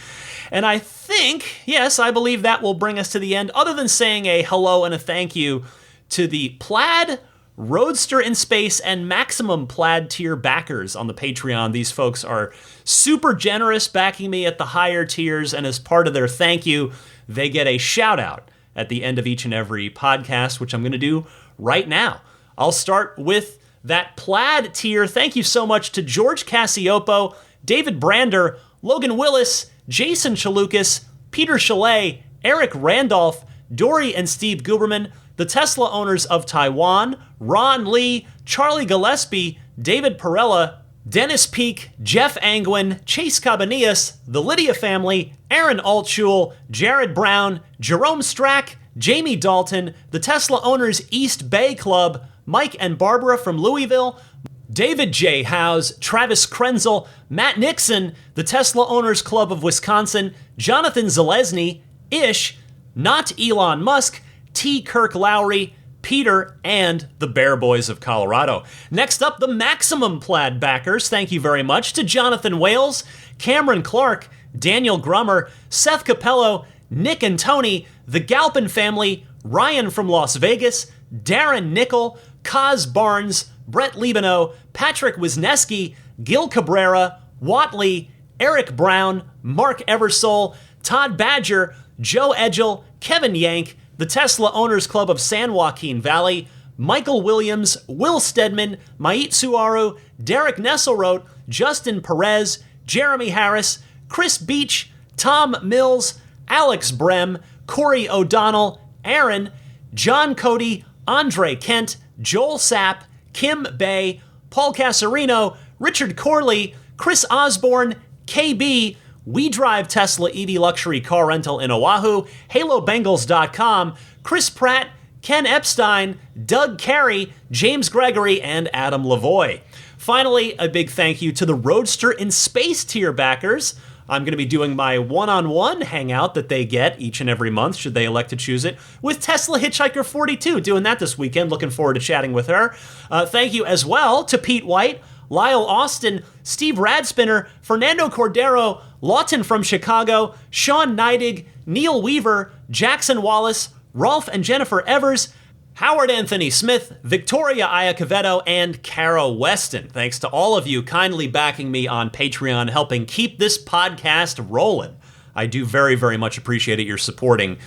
And I think, yes, I believe that will bring us to the end, other than saying a hello and a thank you to the Plaid, Roadster in Space, and Maximum Plaid tier backers on the Patreon. These folks are super generous, backing me at the higher tiers, and as part of their thank you, they get a shout out at the end of each and every podcast, which I'm going to do right now. I'll start with that Plaid tier. Thank you so much to George Cassiopo, David Brander, Logan Willis, Jason Chalukas, Peter Chalet, Eric Randolph, Dory and Steve Guberman, the Tesla owners of Taiwan, Ron Lee, Charlie Gillespie, David Perella, Dennis Peak, Jeff Angwin, Chase Cabanillas, the Lydia family, Aaron Altschul, Jared Brown, Jerome Strack, Jamie Dalton, the Tesla owners East Bay Club, Mike and Barbara from Louisville, David J. Howes, Travis Krenzel, Matt Nixon, the Tesla Owners Club of Wisconsin, Jonathan Zalesny, Ish, Not Elon Musk, T. Kirk Lowry, Peter, and the Bear Boys of Colorado. Next up, the Maximum Plaid backers. Thank you very much to Jonathan Wales, Cameron Clark, Daniel Grummer, Seth Capello, Nick and Tony, the Galpin family, Ryan from Las Vegas, Darren Nickel, Kaz Barnes, Brett Libano, Patrick Wisniewski, Gil Cabrera, Watley, Eric Brown, Mark Eversole, Todd Badger, Joe Edgel, Kevin Yank, the Tesla Owners Club of San Joaquin Valley, Michael Williams, Will Stedman, Mait Suaru, Derek Nesselrote, Justin Perez, Jeremy Harris, Chris Beach, Tom Mills, Alex Brem, Corey O'Donnell, Aaron, John Cody, Andre Kent, Joel Sapp, Kim Bay, Paul Casarino, Richard Corley, Chris Osborne, KB, We Drive Tesla EV Luxury Car Rental in Oahu, HaloBengals.com, Chris Pratt, Ken Epstein, Doug Carey, James Gregory, and Adam Lavoie. Finally, a big thank you to the Roadster in Space tier backers. I'm going to be doing my one-on-one hangout that they get each and every month, should they elect to choose it, with Tesla Hitchhiker 42. Doing that this weekend. Looking forward to chatting with her. Thank you as well to Pete White, Lyle Austin, Steve Radspinner, Fernando Cordero, Lawton from Chicago, Sean Neidig, Neil Weaver, Jackson Wallace, Rolf and Jennifer Evers, Howard Anthony Smith, Victoria Iacovetto, and Kara Weston. Thanks to all of you kindly backing me on Patreon, helping keep this podcast rolling. I do very, very much appreciate it. You're supporting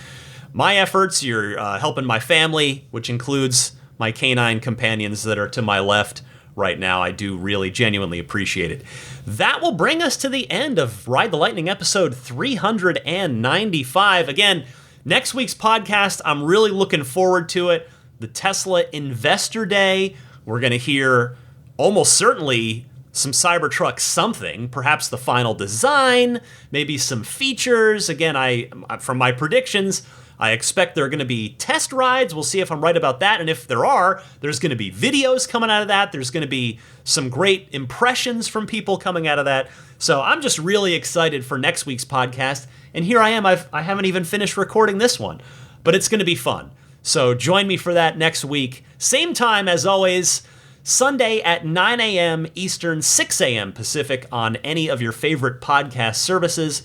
my efforts. You're helping my family, which includes my canine companions that are to my left right now. I do really genuinely appreciate it. That will bring us to the end of Ride the Lightning episode 395. Again, next week's podcast, I'm really looking forward to it. The Tesla Investor Day. We're going to hear almost certainly some Cybertruck something, perhaps the final design, maybe some features. Again, from my predictions, I expect there are going to be test rides. We'll see if I'm right about that. And if there are, there's going to be videos coming out of that. There's going to be some great impressions from people coming out of that. So I'm just really excited for next week's podcast. And here I am. I haven't even finished recording this one, but it's going to be fun. So join me for that next week. Same time as always, Sunday at 9 a.m. Eastern, 6 a.m. Pacific on any of your favorite podcast services.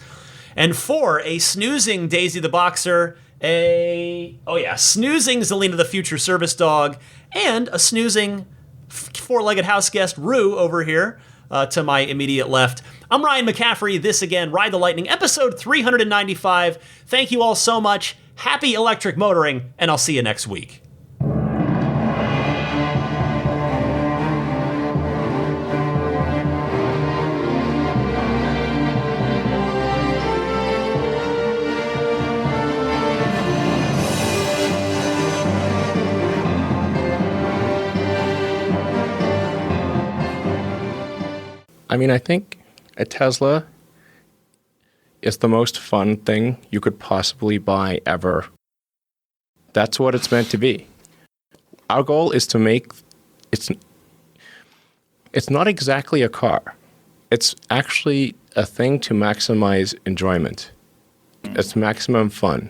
And for a snoozing Daisy the Boxer, snoozing Zelina the Future Service Dog, and a snoozing four-legged house guest Rue over here to my immediate left. I'm Ryan McCaffrey. This again, Ride the Lightning, episode 395. Thank you all so much. Happy electric motoring, and I'll see you next week. I mean, I think a Tesla is the most fun thing you could possibly buy ever. That's what it's meant to be. Our goal is to make it's not exactly a car. It's actually a thing to maximize enjoyment. It's maximum fun.